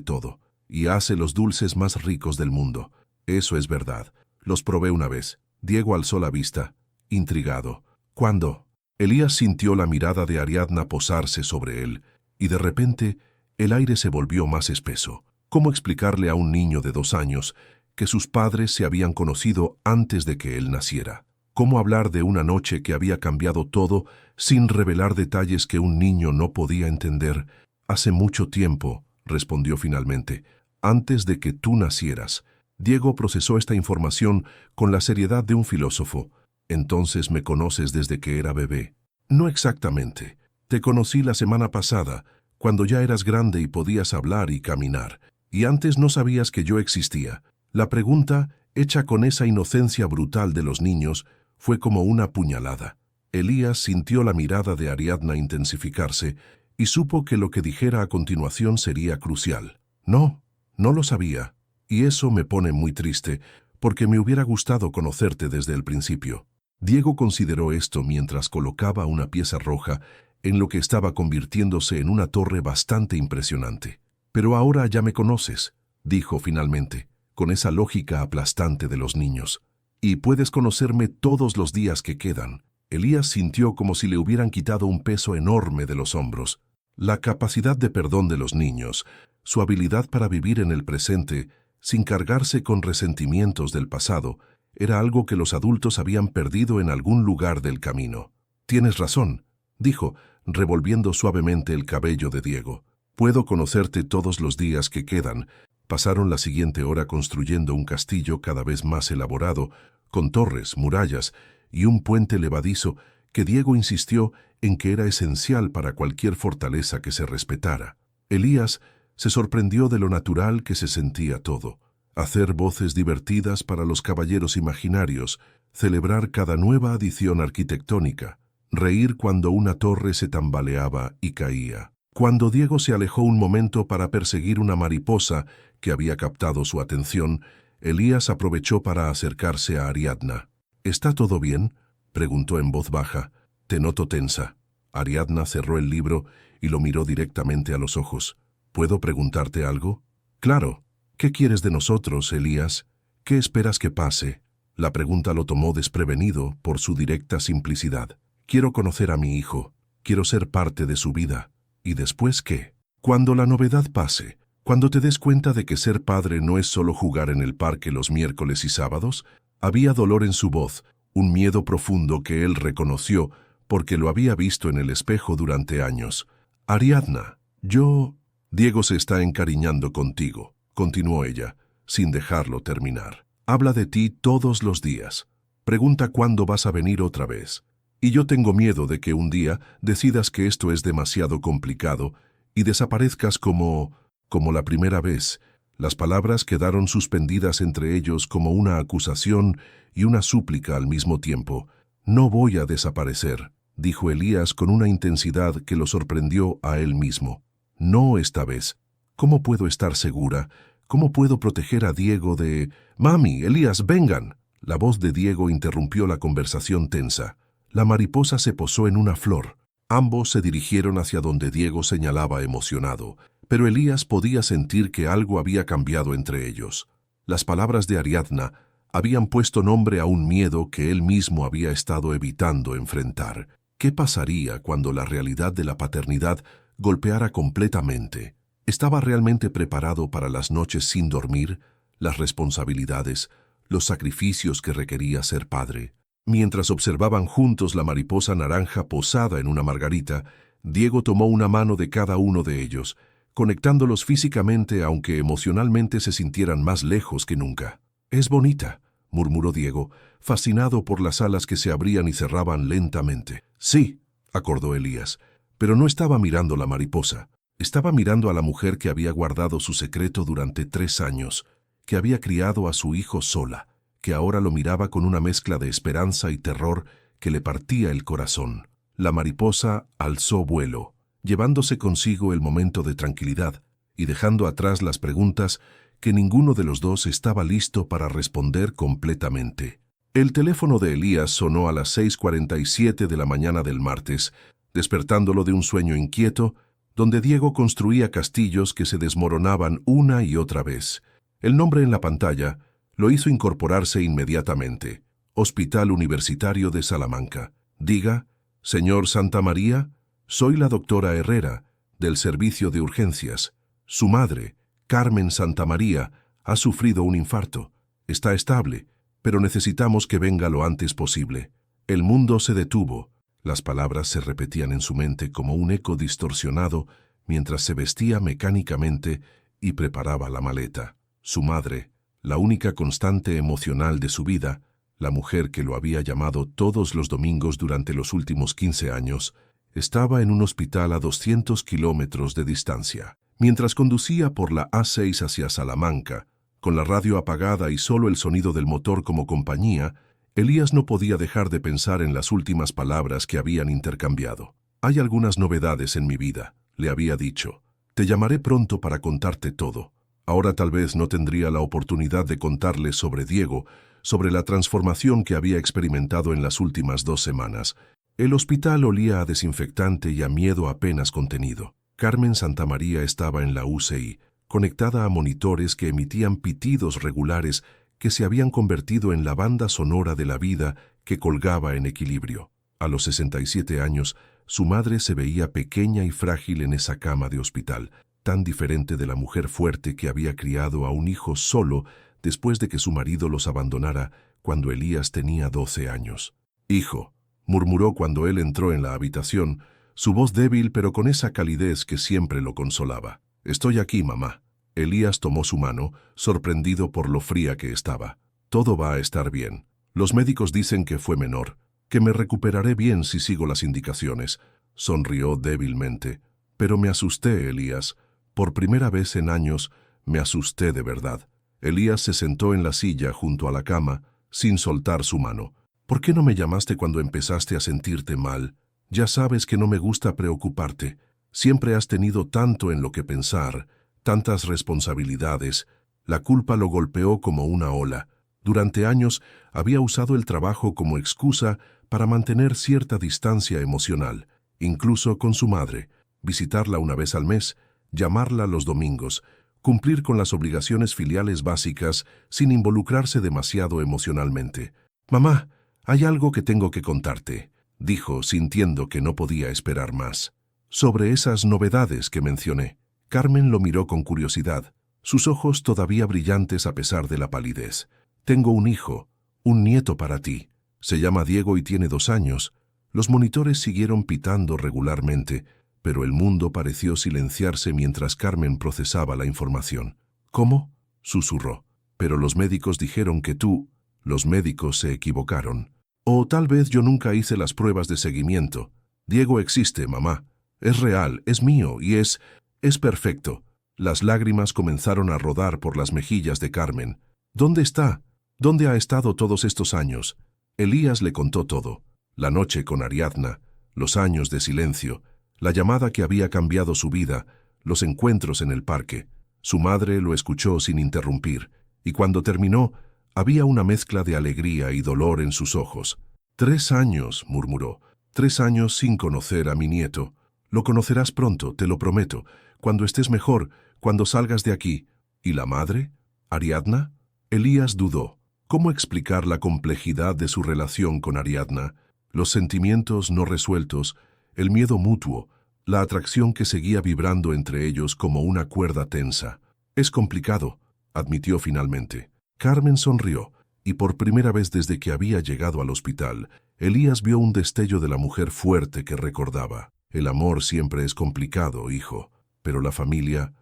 todo, y hace los dulces más ricos del mundo». «Eso es verdad. Los probé una vez». Diego alzó la vista, intrigado. «¿Cuándo?». Elías sintió la mirada de Ariadna posarse sobre él, y de repente el aire se volvió más espeso. ¿Cómo explicarle a un niño de 2 años que sus padres se habían conocido antes de que él naciera? ¿Cómo hablar de una noche que había cambiado todo sin revelar detalles que un niño no podía entender? «Hace mucho tiempo», respondió finalmente, «antes de que tú nacieras». Diego procesó esta información con la seriedad de un filósofo. «¿Entonces me conoces desde que era bebé?». «No exactamente. Te conocí la semana pasada, cuando ya eras grande y podías hablar y caminar, y antes no sabías que yo existía». La pregunta, hecha con esa inocencia brutal de los niños, fue como una puñalada. Elías sintió la mirada de Ariadna intensificarse y supo que lo que dijera a continuación sería crucial. «No, no lo sabía, y eso me pone muy triste, porque me hubiera gustado conocerte desde el principio». Diego consideró esto mientras colocaba una pieza roja en lo que estaba convirtiéndose en una torre bastante impresionante. «Pero ahora ya me conoces», dijo finalmente, con esa lógica aplastante de los niños. «Y puedes conocerme todos los días que quedan». Elías sintió como si le hubieran quitado un peso enorme de los hombros. La capacidad de perdón de los niños, su habilidad para vivir en el presente, sin cargarse con resentimientos del pasado, era algo que los adultos habían perdido en algún lugar del camino. «Tienes razón», dijo, revolviendo suavemente el cabello de Diego. «Puedo conocerte todos los días que quedan». Pasaron la siguiente hora construyendo un castillo cada vez más elaborado, con torres, murallas y un puente levadizo que Diego insistió en que era esencial para cualquier fortaleza que se respetara. Elías se sorprendió de lo natural que se sentía todo. Hacer voces divertidas para los caballeros imaginarios, celebrar cada nueva adición arquitectónica, reír cuando una torre se tambaleaba y caía. Cuando Diego se alejó un momento para perseguir una mariposa que había captado su atención, Elías aprovechó para acercarse a Ariadna. «¿Está todo bien?», preguntó en voz baja. «Te noto tensa». Ariadna cerró el libro y lo miró directamente a los ojos. «¿Puedo preguntarte algo?». «Claro. ¿Qué quieres de nosotros, Elías? ¿Qué esperas que pase? La pregunta lo tomó desprevenido por su directa simplicidad. Quiero conocer a mi hijo, quiero ser parte de su vida. ¿Y después qué? Cuando la novedad pase, cuando te des cuenta de que ser padre no es solo jugar en el parque los miércoles y sábados, había dolor en su voz, un miedo profundo que él reconoció porque lo había visto en el espejo durante años. Ariadna, Diego se está encariñando contigo, continuó ella, sin dejarlo terminar. Habla de ti todos los días. Pregunta cuándo vas a venir otra vez. Y yo tengo miedo de que un día decidas que esto es demasiado complicado y desaparezcas como la primera vez. Las palabras quedaron suspendidas entre ellos como una acusación y una súplica al mismo tiempo. No voy a desaparecer, dijo Elías con una intensidad que lo sorprendió a él mismo. No esta vez. ¿Cómo puedo estar segura? ¿Cómo puedo proteger a Diego de... Mami, Elías, vengan. La voz de Diego interrumpió la conversación tensa. La mariposa se posó en una flor. Ambos se dirigieron hacia donde Diego señalaba emocionado, pero Elías podía sentir que algo había cambiado entre ellos. Las palabras de Ariadna habían puesto nombre a un miedo que él mismo había estado evitando enfrentar. ¿Qué pasaría cuando la realidad de la paternidad golpeara completamente? ¿Estaba realmente preparado para las noches sin dormir, las responsabilidades, los sacrificios que requería ser padre? Mientras observaban juntos la mariposa naranja posada en una margarita, Diego tomó una mano de cada uno de ellos, conectándolos físicamente aunque emocionalmente se sintieran más lejos que nunca. «Es bonita», murmuró Diego, fascinado por las alas que se abrían y cerraban lentamente. «Sí», acordó Elías, pero no estaba mirando la mariposa. Estaba mirando a la mujer que había guardado su secreto durante 3 años, que había criado a su hijo sola, que ahora lo miraba con una mezcla de esperanza y terror que le partía el corazón. La mariposa alzó vuelo, llevándose consigo el momento de tranquilidad y dejando atrás las preguntas que ninguno de los dos estaba listo para responder completamente. El teléfono de Elías sonó a las 6:47 de la mañana del martes, despertándolo de un sueño inquieto, donde Diego construía castillos que se desmoronaban una y otra vez. El nombre en la pantalla lo hizo incorporarse inmediatamente. Hospital Universitario de Salamanca. Diga, señor Santamaría, soy la doctora Herrera, del Servicio de Urgencias. Su madre, Carmen Santamaría, ha sufrido un infarto. Está estable, pero necesitamos que venga lo antes posible. El mundo se detuvo. Las palabras se repetían en su mente como un eco distorsionado mientras se vestía mecánicamente y preparaba la maleta. Su madre, la única constante emocional de su vida, la mujer que lo había llamado todos los domingos durante los últimos 15 años, estaba en un hospital a 200 kilómetros de distancia. Mientras conducía por la A6 hacia Salamanca, con la radio apagada y solo el sonido del motor como compañía, Elías no podía dejar de pensar en las últimas palabras que habían intercambiado. «Hay algunas novedades en mi vida», le había dicho. «Te llamaré pronto para contarte todo». Ahora tal vez no tendría la oportunidad de contarle sobre Diego, sobre la transformación que había experimentado en las últimas 2 semanas. El hospital olía a desinfectante y a miedo apenas contenido. Carmen Santamaría estaba en la UCI, conectada a monitores que emitían pitidos regulares que se habían convertido en la banda sonora de la vida que colgaba en equilibrio. A los 67 años, su madre se veía pequeña y frágil en esa cama de hospital, tan diferente de la mujer fuerte que había criado a un hijo solo después de que su marido los abandonara cuando Elías tenía 12 años. «Hijo», murmuró cuando él entró en la habitación, su voz débil pero con esa calidez que siempre lo consolaba. «Estoy aquí, mamá». Elías tomó su mano, sorprendido por lo fría que estaba. «Todo va a estar bien. Los médicos dicen que fue menor, que me recuperaré bien si sigo las indicaciones». Sonrió débilmente. «Pero me asusté, Elías. Por primera vez en años, me asusté de verdad». Elías se sentó en la silla junto a la cama, sin soltar su mano. «¿Por qué no me llamaste cuando empezaste a sentirte mal? Ya sabes que no me gusta preocuparte. Siempre has tenido tanto en lo que pensar, tantas responsabilidades». La culpa lo golpeó como una ola. Durante años había usado el trabajo como excusa para mantener cierta distancia emocional, incluso con su madre, visitarla una vez al mes, llamarla los domingos, cumplir con las obligaciones filiales básicas sin involucrarse demasiado emocionalmente. «Mamá, hay algo que tengo que contarte», dijo, sintiendo que no podía esperar más. «Sobre esas novedades que mencioné». Carmen lo miró con curiosidad, sus ojos todavía brillantes a pesar de la palidez. «Tengo un hijo, un nieto para ti. Se llama Diego y tiene 2 años». Los monitores siguieron pitando regularmente, pero el mundo pareció silenciarse mientras Carmen procesaba la información. «¿Cómo?», susurró. «Pero los médicos dijeron que tú...». «Los médicos se equivocaron. O tal vez yo nunca hice las pruebas de seguimiento. Diego existe, mamá. Es real, es mío y es perfecto». Las lágrimas comenzaron a rodar por las mejillas de Carmen. «¿Dónde está? ¿Dónde ha estado todos estos años?». Elías le contó todo. La noche con Ariadna, los años de silencio, la llamada que había cambiado su vida, los encuentros en el parque. Su madre lo escuchó sin interrumpir, y cuando terminó, había una mezcla de alegría y dolor en sus ojos. «3 años», murmuró, «3 años sin conocer a mi nieto. Lo conocerás pronto, te lo prometo, cuando estés mejor, cuando salgas de aquí». «¿Y la madre? ¿Ariadna?». Elías dudó. ¿Cómo explicar la complejidad de su relación con Ariadna? Los sentimientos no resueltos, el miedo mutuo, la atracción que seguía vibrando entre ellos como una cuerda tensa. «Es complicado», admitió finalmente. Carmen sonrió, y por primera vez desde que había llegado al hospital, Elías vio un destello de la mujer fuerte que recordaba. «El amor siempre es complicado, hijo, pero la familia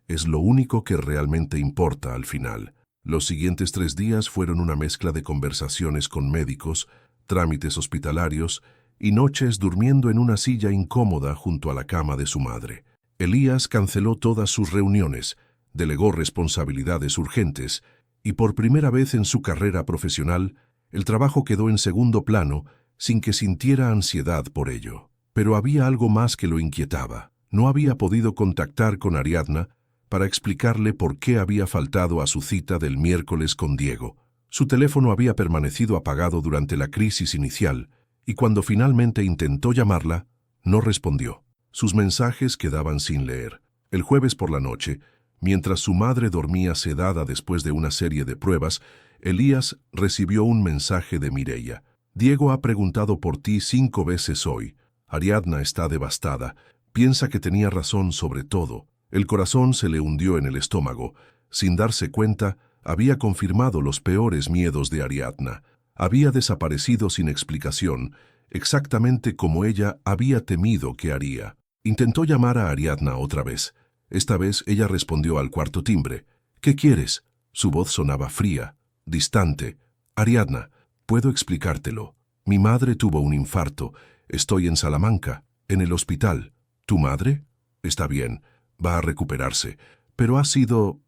es lo único que realmente importa al final». Los siguientes 3 días fueron una mezcla de conversaciones con médicos, trámites hospitalarios y noches durmiendo en una silla incómoda junto a la cama de su madre. Elías canceló todas sus reuniones, delegó responsabilidades urgentes y por primera vez en su carrera profesional, el trabajo quedó en segundo plano sin que sintiera ansiedad por ello. Pero había algo más que lo inquietaba. No había podido contactar con Ariadna para explicarle por qué había faltado a su cita del miércoles con Diego. Su teléfono había permanecido apagado durante la crisis inicial, y cuando finalmente intentó llamarla, no respondió. Sus mensajes quedaban sin leer. El jueves por la noche, mientras su madre dormía sedada después de una serie de pruebas, Elías recibió un mensaje de Mireia. «Diego ha preguntado por ti 5 veces hoy. Ariadna está devastada. Piensa que tenía razón sobre todo». El corazón se le hundió en el estómago. Sin darse cuenta, había confirmado los peores miedos de Ariadna. Había desaparecido sin explicación, exactamente como ella había temido que haría. Intentó llamar a Ariadna otra vez. Esta vez ella respondió al cuarto timbre. «¿Qué quieres?». Su voz sonaba fría, distante. «Ariadna, puedo explicártelo. Mi madre tuvo un infarto. Estoy en Salamanca, en el hospital». «¿Tu madre?». «Está bien. Va a recuperarse, pero ha sido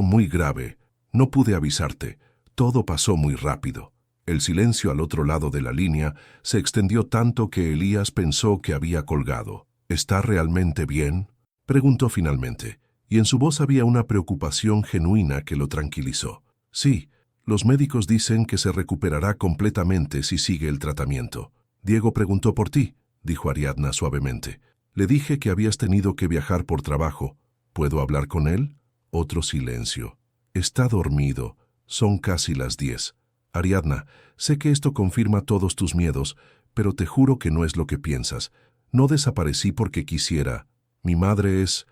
muy grave. No pude avisarte. Todo pasó muy rápido». El silencio al otro lado de la línea se extendió tanto que Elías pensó que había colgado. «¿Está realmente bien?», preguntó finalmente, y en su voz había una preocupación genuina que lo tranquilizó. «Sí, los médicos dicen que se recuperará completamente si sigue el tratamiento». «Diego preguntó por ti», dijo Ariadna suavemente. «Le dije que habías tenido que viajar por trabajo. ¿Puedo hablar con él?». Otro silencio. «Está dormido. Son casi las 10. Ariadna, sé que esto confirma todos tus miedos, pero te juro que no es lo que piensas. No desaparecí porque quisiera. Mi madre es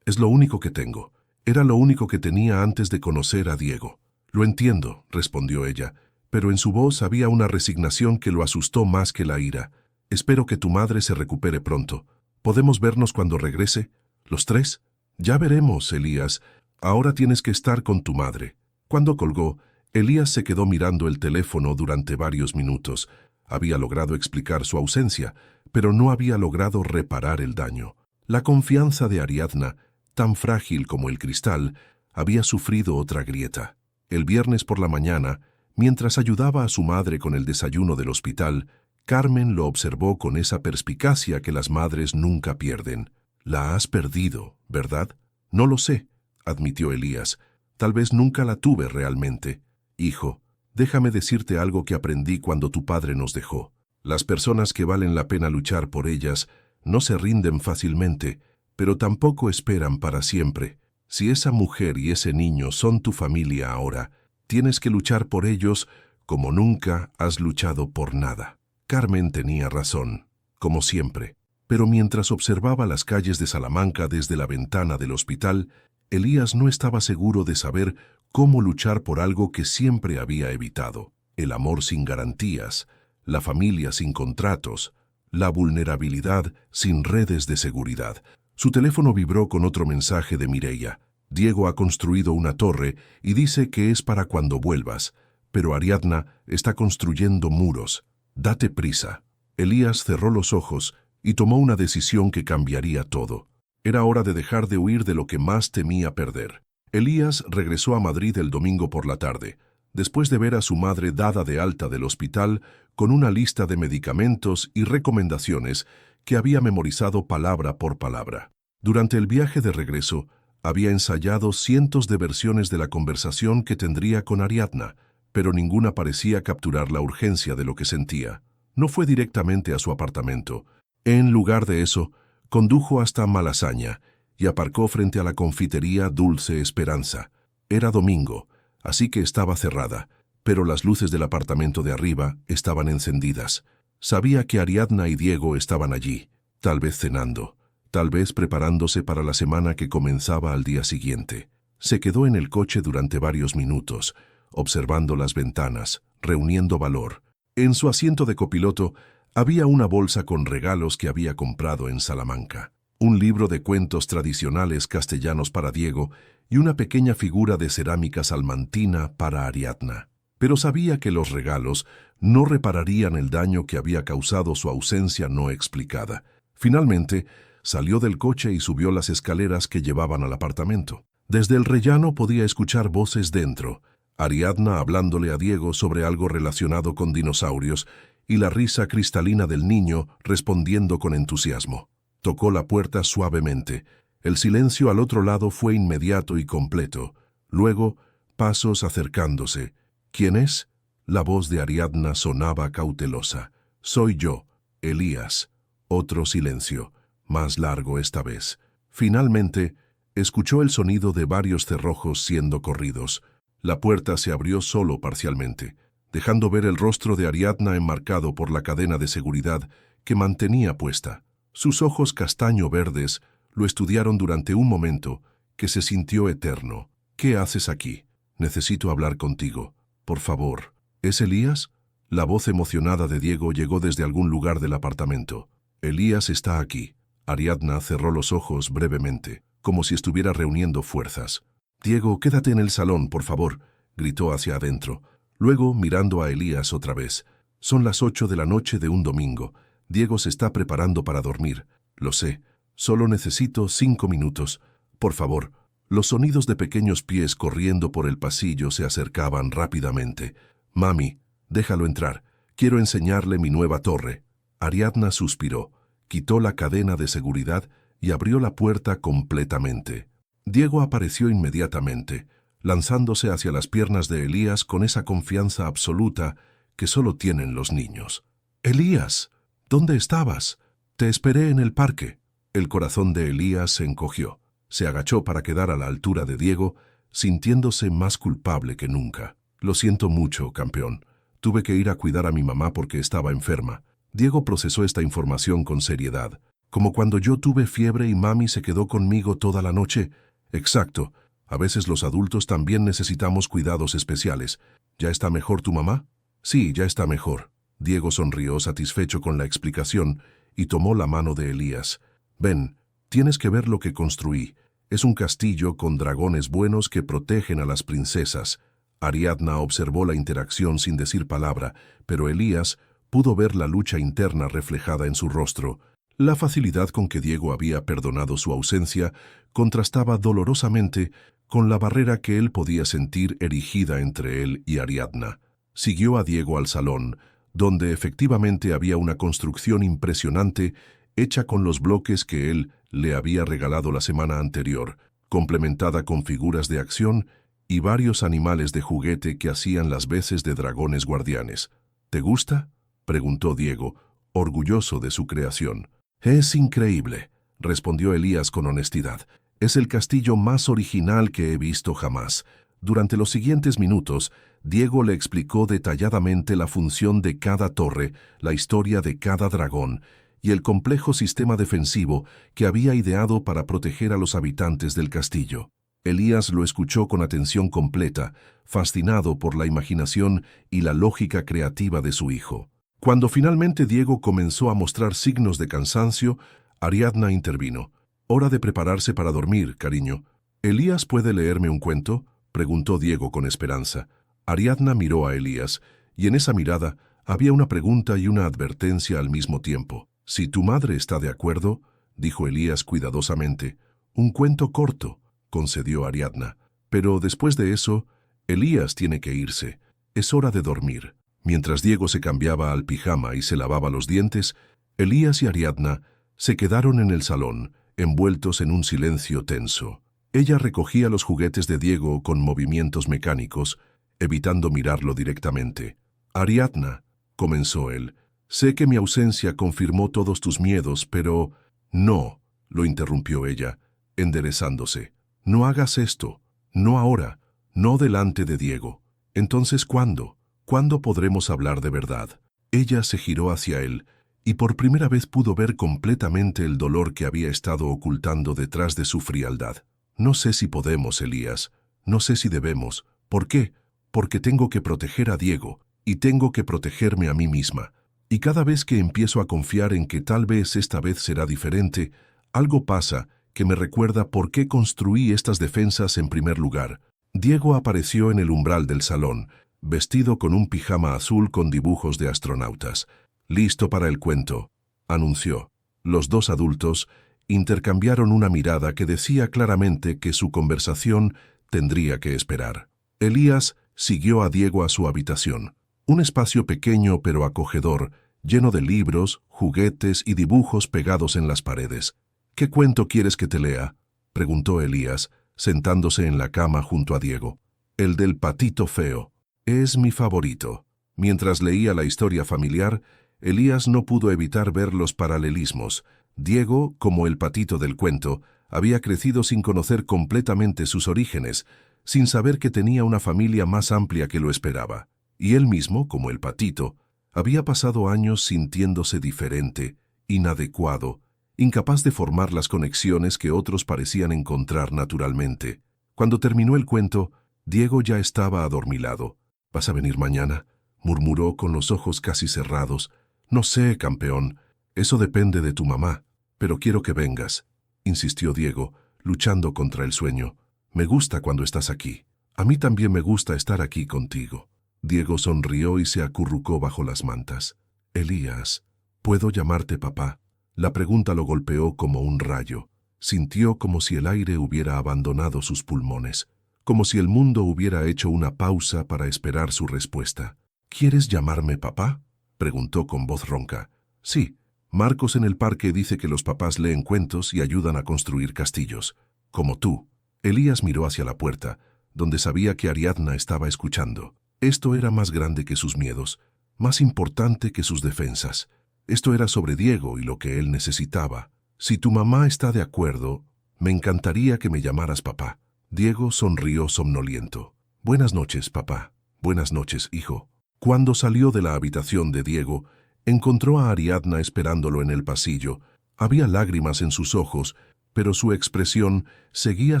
lo único que tengo. Era lo único que tenía antes de conocer a Diego». «Lo entiendo», respondió ella, pero en su voz había una resignación que lo asustó más que la ira. «Espero que tu madre se recupere pronto. ¿Podemos vernos cuando regrese? ¿Los 3? «Ya veremos, Elías. Ahora tienes que estar con tu madre». Cuando colgó, Elías se quedó mirando el teléfono durante varios minutos. Había logrado explicar su ausencia, pero no había logrado reparar el daño. La confianza de Ariadna, tan frágil como el cristal, había sufrido otra grieta. El viernes por la mañana, mientras ayudaba a su madre con el desayuno del hospital, Carmen lo observó con esa perspicacia que las madres nunca pierden. «La has perdido, ¿verdad?». «No lo sé», admitió Elías. «Tal vez nunca la tuve realmente». «Hijo, déjame decirte algo que aprendí cuando tu padre nos dejó. Las personas que valen la pena luchar por ellas no se rinden fácilmente, pero tampoco esperan para siempre. Si esa mujer y ese niño son tu familia ahora, tienes que luchar por ellos como nunca has luchado por nada. Carmen tenía razón, como siempre. Pero mientras observaba las calles de Salamanca desde la ventana del hospital, Elías no estaba seguro de saber cómo luchar por algo que siempre había evitado: el amor sin garantías, la familia sin contratos, la vulnerabilidad sin redes de seguridad. Su teléfono vibró con otro mensaje de Mireia. Diego ha construido una torre y dice que es para cuando vuelvas, pero Ariadna está construyendo muros. Date prisa. Elías cerró los ojos y tomó una decisión que cambiaría todo. Era hora de dejar de huir de lo que más temía perder. Elías regresó a Madrid el domingo por la tarde, después de ver a su madre dada de alta del hospital con una lista de medicamentos y recomendaciones que había memorizado palabra por palabra. Durante el viaje de regreso, había ensayado cientos de versiones de la conversación que tendría con Ariadna, pero ninguna parecía capturar la urgencia de lo que sentía. No fue directamente a su apartamento. En lugar de eso, condujo hasta Malasaña y aparcó frente a la confitería Dulce Esperanza. Era domingo, así que estaba cerrada, pero las luces del apartamento de arriba estaban encendidas. Sabía que Ariadna y Diego estaban allí, tal vez cenando, tal vez preparándose para la semana que comenzaba al día siguiente. Se quedó en el coche durante varios minutos, observando las ventanas, reuniendo valor. En su asiento de copiloto había una bolsa con regalos que había comprado en Salamanca, un libro de cuentos tradicionales castellanos para Diego y una pequeña figura de cerámica salmantina para Ariadna. Pero sabía que los regalos no repararían el daño que había causado su ausencia no explicada. Finalmente, salió del coche y subió las escaleras que llevaban al apartamento. Desde el rellano podía escuchar voces dentro: Ariadna hablándole a Diego sobre algo relacionado con dinosaurios y la risa cristalina del niño respondiendo con entusiasmo. Tocó la puerta suavemente. El silencio al otro lado fue inmediato y completo. Luego, pasos acercándose. ¿Quién es? La voz de Ariadna sonaba cautelosa. Soy yo, Elías. Otro silencio, más largo esta vez. Finalmente, escuchó el sonido de varios cerrojos siendo corridos. La puerta se abrió solo parcialmente, dejando ver el rostro de Ariadna enmarcado por la cadena de seguridad que mantenía puesta. Sus ojos castaño verdes lo estudiaron durante un momento que se sintió eterno. ¿Qué haces aquí? Necesito hablar contigo. Por favor. ¿Es Elías? La voz emocionada de Diego llegó desde algún lugar del apartamento. Elías está aquí. Ariadna cerró los ojos brevemente, como si estuviera reuniendo fuerzas. Diego, quédate en el salón, por favor, gritó hacia adentro. Luego, mirando a Elías otra vez. Son las 8 de la noche de un domingo. Diego se está preparando para dormir. Lo sé. Solo necesito 5 minutos. Por favor. Los sonidos de pequeños pies corriendo por el pasillo se acercaban rápidamente. Mami, déjalo entrar. Quiero enseñarle mi nueva torre. Ariadna suspiró, quitó la cadena de seguridad y abrió la puerta completamente. Diego apareció inmediatamente, lanzándose hacia las piernas de Elías con esa confianza absoluta que solo tienen los niños. «Elías, ¿dónde estabas? Te esperé en el parque». El corazón de Elías se encogió. Se agachó para quedar a la altura de Diego, sintiéndose más culpable que nunca. «Lo siento mucho, campeón. Tuve que ir a cuidar a mi mamá porque estaba enferma». Diego procesó esta información con seriedad. «Como cuando yo tuve fiebre y mami se quedó conmigo toda la noche». «Exacto. A veces los adultos también necesitamos cuidados especiales. ¿Ya está mejor tu mamá?» «Sí, ya está mejor». Diego sonrió satisfecho con la explicación y tomó la mano de Elías. «Ven, tienes que ver lo que construí. Es un castillo con dragones buenos que protegen a las princesas». Ariadna observó la interacción sin decir palabra, pero Elías pudo ver la lucha interna reflejada en su rostro. La facilidad con que Diego había perdonado su ausencia contrastaba dolorosamente con la barrera que él podía sentir erigida entre él y Ariadna. Siguió a Diego al salón, donde efectivamente había una construcción impresionante hecha con los bloques que él le había regalado la semana anterior, complementada con figuras de acción y varios animales de juguete que hacían las veces de dragones guardianes. «¿Te gusta?», preguntó Diego, orgulloso de su creación. «Es increíble». respondió Elías con honestidad. Es el castillo más original que he visto jamás. Durante los siguientes minutos, Diego le explicó detalladamente la función de cada torre, la historia de cada dragón y el complejo sistema defensivo que había ideado para proteger a los habitantes del castillo. Elías lo escuchó con atención completa, fascinado por la imaginación y la lógica creativa de su hijo. Cuando finalmente Diego comenzó a mostrar signos de cansancio, Ariadna intervino. «Hora de prepararse para dormir, cariño». «¿Elías puede leerme un cuento?», preguntó Diego con esperanza. Ariadna miró a Elías, y en esa mirada había una pregunta y una advertencia al mismo tiempo. «Si tu madre está de acuerdo», dijo Elías cuidadosamente. «Un cuento corto», concedió Ariadna. «Pero después de eso, Elías tiene que irse. Es hora de dormir». Mientras Diego se cambiaba al pijama y se lavaba los dientes, Elías y Ariadna se quedaron en el salón, envueltos en un silencio tenso. Ella recogía los juguetes de Diego con movimientos mecánicos, evitando mirarlo directamente. «Ariadna», comenzó él, «sé que mi ausencia confirmó todos tus miedos, pero...» «No», lo interrumpió ella, enderezándose. «No hagas esto. No ahora. No delante de Diego. Entonces, ¿cuándo? ¿Cuándo podremos hablar de verdad?» Ella se giró hacia él, y por primera vez pudo ver completamente el dolor que había estado ocultando detrás de su frialdad. «No sé si podemos, Elías. No sé si debemos. ¿Por qué? Porque tengo que proteger a Diego, y tengo que protegerme a mí misma. Y cada vez que empiezo a confiar en que tal vez esta vez será diferente, algo pasa que me recuerda por qué construí estas defensas en primer lugar». Diego apareció en el umbral del salón, vestido con un pijama azul con dibujos de astronautas. «Listo para el cuento», anunció. Los dos adultos intercambiaron una mirada que decía claramente que su conversación tendría que esperar. Elías siguió a Diego a su habitación, un espacio pequeño pero acogedor, lleno de libros, juguetes y dibujos pegados en las paredes. «¿Qué cuento quieres que te lea?», preguntó Elías, sentándose en la cama junto a Diego. «El del patito feo. Es mi favorito». Mientras leía la historia familiar, Elías no pudo evitar ver los paralelismos. Diego, como el patito del cuento, había crecido sin conocer completamente sus orígenes, sin saber que tenía una familia más amplia que lo esperaba. Y él mismo, como el patito, había pasado años sintiéndose diferente, inadecuado, incapaz de formar las conexiones que otros parecían encontrar naturalmente. Cuando terminó el cuento, Diego ya estaba adormilado. «¿Vas a venir mañana?», murmuró con los ojos casi cerrados. «No sé, campeón. Eso depende de tu mamá. Pero quiero que vengas», insistió Diego, luchando contra el sueño. «Me gusta cuando estás aquí. A mí también me gusta estar aquí contigo». Diego sonrió y se acurrucó bajo las mantas. «Elías, ¿puedo llamarte papá?». La pregunta lo golpeó como un rayo. Sintió como si el aire hubiera abandonado sus pulmones, como si el mundo hubiera hecho una pausa para esperar su respuesta. «¿Quieres llamarme papá?», preguntó con voz ronca. «Sí. Marcos en el parque dice que los papás leen cuentos y ayudan a construir castillos. Como tú». Elías miró hacia la puerta, donde sabía que Ariadna estaba escuchando. Esto era más grande que sus miedos, más importante que sus defensas. Esto era sobre Diego y lo que él necesitaba. «Si tu mamá está de acuerdo, me encantaría que me llamaras papá». Diego sonrió somnoliento. «Buenas noches, papá». «Buenas noches, hijo». Cuando salió de la habitación de Diego, encontró a Ariadna esperándolo en el pasillo. Había lágrimas en sus ojos, pero su expresión seguía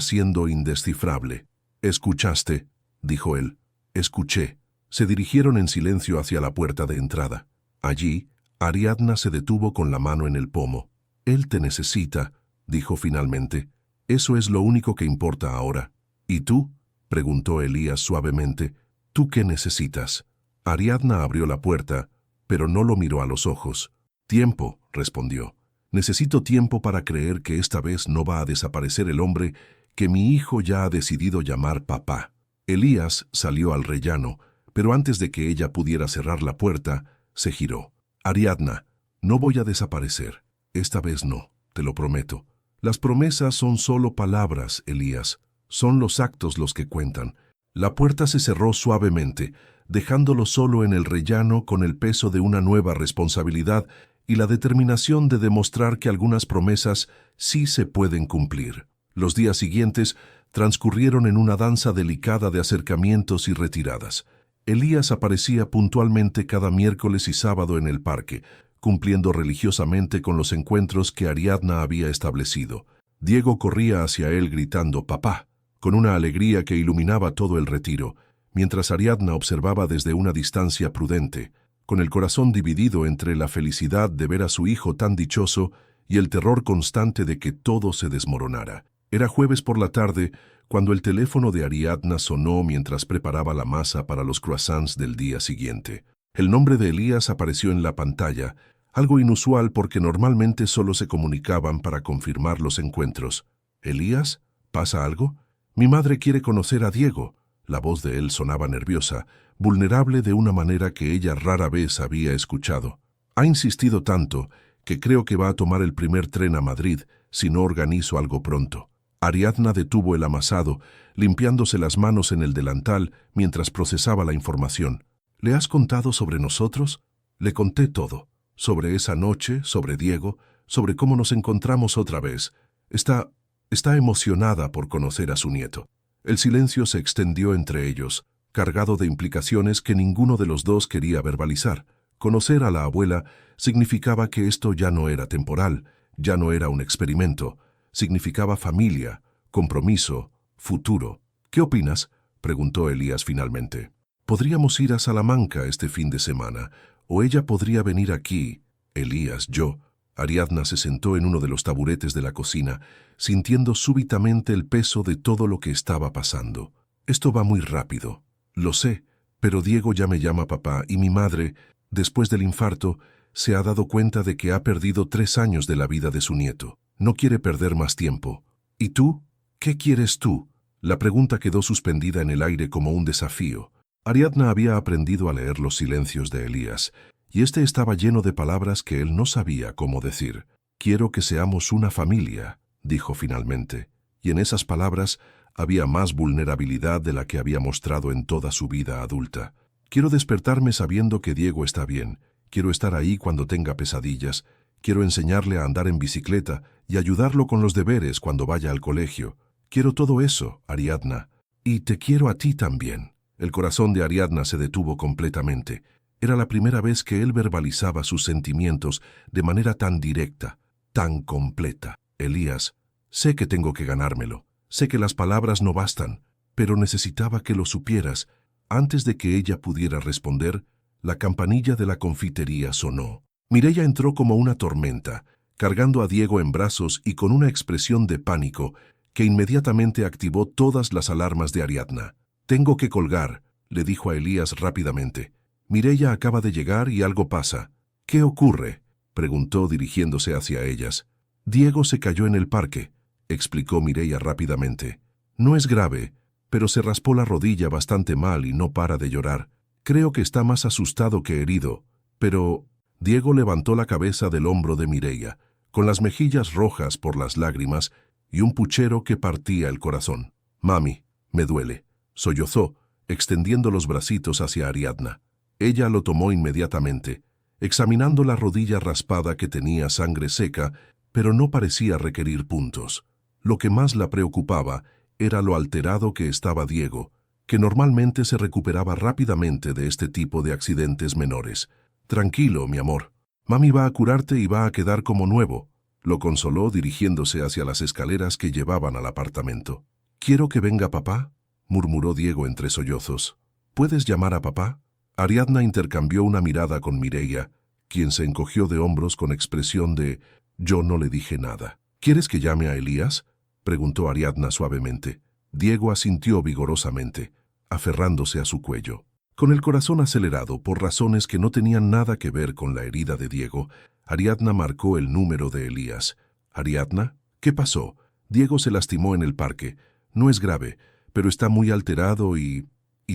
siendo indescifrable. «¿Escuchaste?», dijo él. «Escuché». Se dirigieron en silencio hacia la puerta de entrada. Allí, Ariadna se detuvo con la mano en el pomo. «Él te necesita», dijo finalmente. «Eso es lo único que importa ahora». «¿Y tú?», preguntó Elías suavemente. «¿Tú qué necesitas?». Ariadna abrió la puerta, pero no lo miró a los ojos. «Tiempo», respondió. «Necesito tiempo para creer que esta vez no va a desaparecer el hombre que mi hijo ya ha decidido llamar papá». Elías salió al rellano, pero antes de que ella pudiera cerrar la puerta, se giró. «Ariadna, no voy a desaparecer. Esta vez no, te lo prometo. Las promesas son solo palabras, Elías. Son los actos los que cuentan». La puerta se cerró suavemente, dejándolo solo en el rellano con el peso de una nueva responsabilidad y la determinación de demostrar que algunas promesas sí se pueden cumplir. Los días siguientes transcurrieron en una danza delicada de acercamientos y retiradas. Elías aparecía puntualmente cada miércoles y sábado en el parque, cumpliendo religiosamente con los encuentros que Ariadna había establecido. Diego corría hacia él gritando «Papá», con una alegría que iluminaba todo el retiro, mientras Ariadna observaba desde una distancia prudente, con el corazón dividido entre la felicidad de ver a su hijo tan dichoso y el terror constante de que todo se desmoronara. Era jueves por la tarde cuando el teléfono de Ariadna sonó mientras preparaba la masa para los croissants del día siguiente. El nombre de Elías apareció en la pantalla, algo inusual porque normalmente solo se comunicaban para confirmar los encuentros. «¿Elías? ¿Pasa algo? Mi madre quiere conocer a Diego». La voz de él sonaba nerviosa, vulnerable de una manera que ella rara vez había escuchado. «Ha insistido tanto que creo que va a tomar el primer tren a Madrid si no organizo algo pronto». Ariadna detuvo el amasado, limpiándose las manos en el delantal mientras procesaba la información. «¿Le has contado sobre nosotros?» «Le conté todo. Sobre esa noche, sobre Diego, sobre cómo nos encontramos otra vez. Está emocionada por conocer a su nieto». El silencio se extendió entre ellos, cargado de implicaciones que ninguno de los dos quería verbalizar. Conocer a la abuela significaba que esto ya no era temporal, ya no era un experimento. Significaba familia, compromiso, futuro. «¿Qué opinas?», preguntó Elías finalmente. «Podríamos ir a Salamanca este fin de semana, o ella podría venir aquí». «Elías, yo». Ariadna se sentó en uno de los taburetes de la cocina, sintiendo súbitamente el peso de todo lo que estaba pasando. «Esto va muy rápido. Lo sé, pero Diego ya me llama papá y mi madre, después del infarto, se ha dado cuenta de que ha perdido 3 años de la vida de su nieto. No quiere perder más tiempo. ¿Y tú? ¿Qué quieres tú?». La pregunta quedó suspendida en el aire como un desafío. Ariadna había aprendido a leer los silencios de Elías, y este estaba lleno de palabras que él no sabía cómo decir. «Quiero que seamos una familia», dijo finalmente, y en esas palabras había más vulnerabilidad de la que había mostrado en toda su vida adulta. «Quiero despertarme sabiendo que Diego está bien. Quiero estar ahí cuando tenga pesadillas. Quiero enseñarle a andar en bicicleta y ayudarlo con los deberes cuando vaya al colegio. Quiero todo eso, Ariadna. Y te quiero a ti también». El corazón de Ariadna se detuvo completamente. Era la primera vez que él verbalizaba sus sentimientos de manera tan directa, tan completa. «Elías, sé que tengo que ganármelo. Sé que las palabras no bastan, pero necesitaba que lo supieras». Antes de que ella pudiera responder, la campanilla de la confitería sonó. Mireia entró como una tormenta, cargando a Diego en brazos y con una expresión de pánico que inmediatamente activó todas las alarmas de Ariadna. «Tengo que colgar», le dijo a Elías rápidamente. «Mireia acaba de llegar y algo pasa». «¿Qué ocurre?», preguntó dirigiéndose hacia ellas. «Diego se cayó en el parque», explicó Mireia rápidamente. «No es grave, pero se raspó la rodilla bastante mal y no para de llorar. Creo que está más asustado que herido, pero...». Diego levantó la cabeza del hombro de Mireia, con las mejillas rojas por las lágrimas y un puchero que partía el corazón. «Mami, me duele», sollozó, extendiendo los bracitos hacia Ariadna. Ella lo tomó inmediatamente, examinando la rodilla raspada que tenía sangre seca, pero no parecía requerir puntos. Lo que más la preocupaba era lo alterado que estaba Diego, que normalmente se recuperaba rápidamente de este tipo de accidentes menores. «Tranquilo, mi amor. Mami va a curarte y va a quedar como nuevo», lo consoló dirigiéndose hacia las escaleras que llevaban al apartamento. «¿Quiero que venga papá?», murmuró Diego entre sollozos. «¿Puedes llamar a papá?». Ariadna intercambió una mirada con Mireia, quien se encogió de hombros con expresión de «yo no le dije nada». «¿Quieres que llame a Elías?», preguntó Ariadna suavemente. Diego asintió vigorosamente, aferrándose a su cuello. Con el corazón acelerado por razones que no tenían nada que ver con la herida de Diego, Ariadna marcó el número de Elías. «Ariadna, ¿qué pasó?». «Diego se lastimó en el parque. No es grave, pero está muy alterado y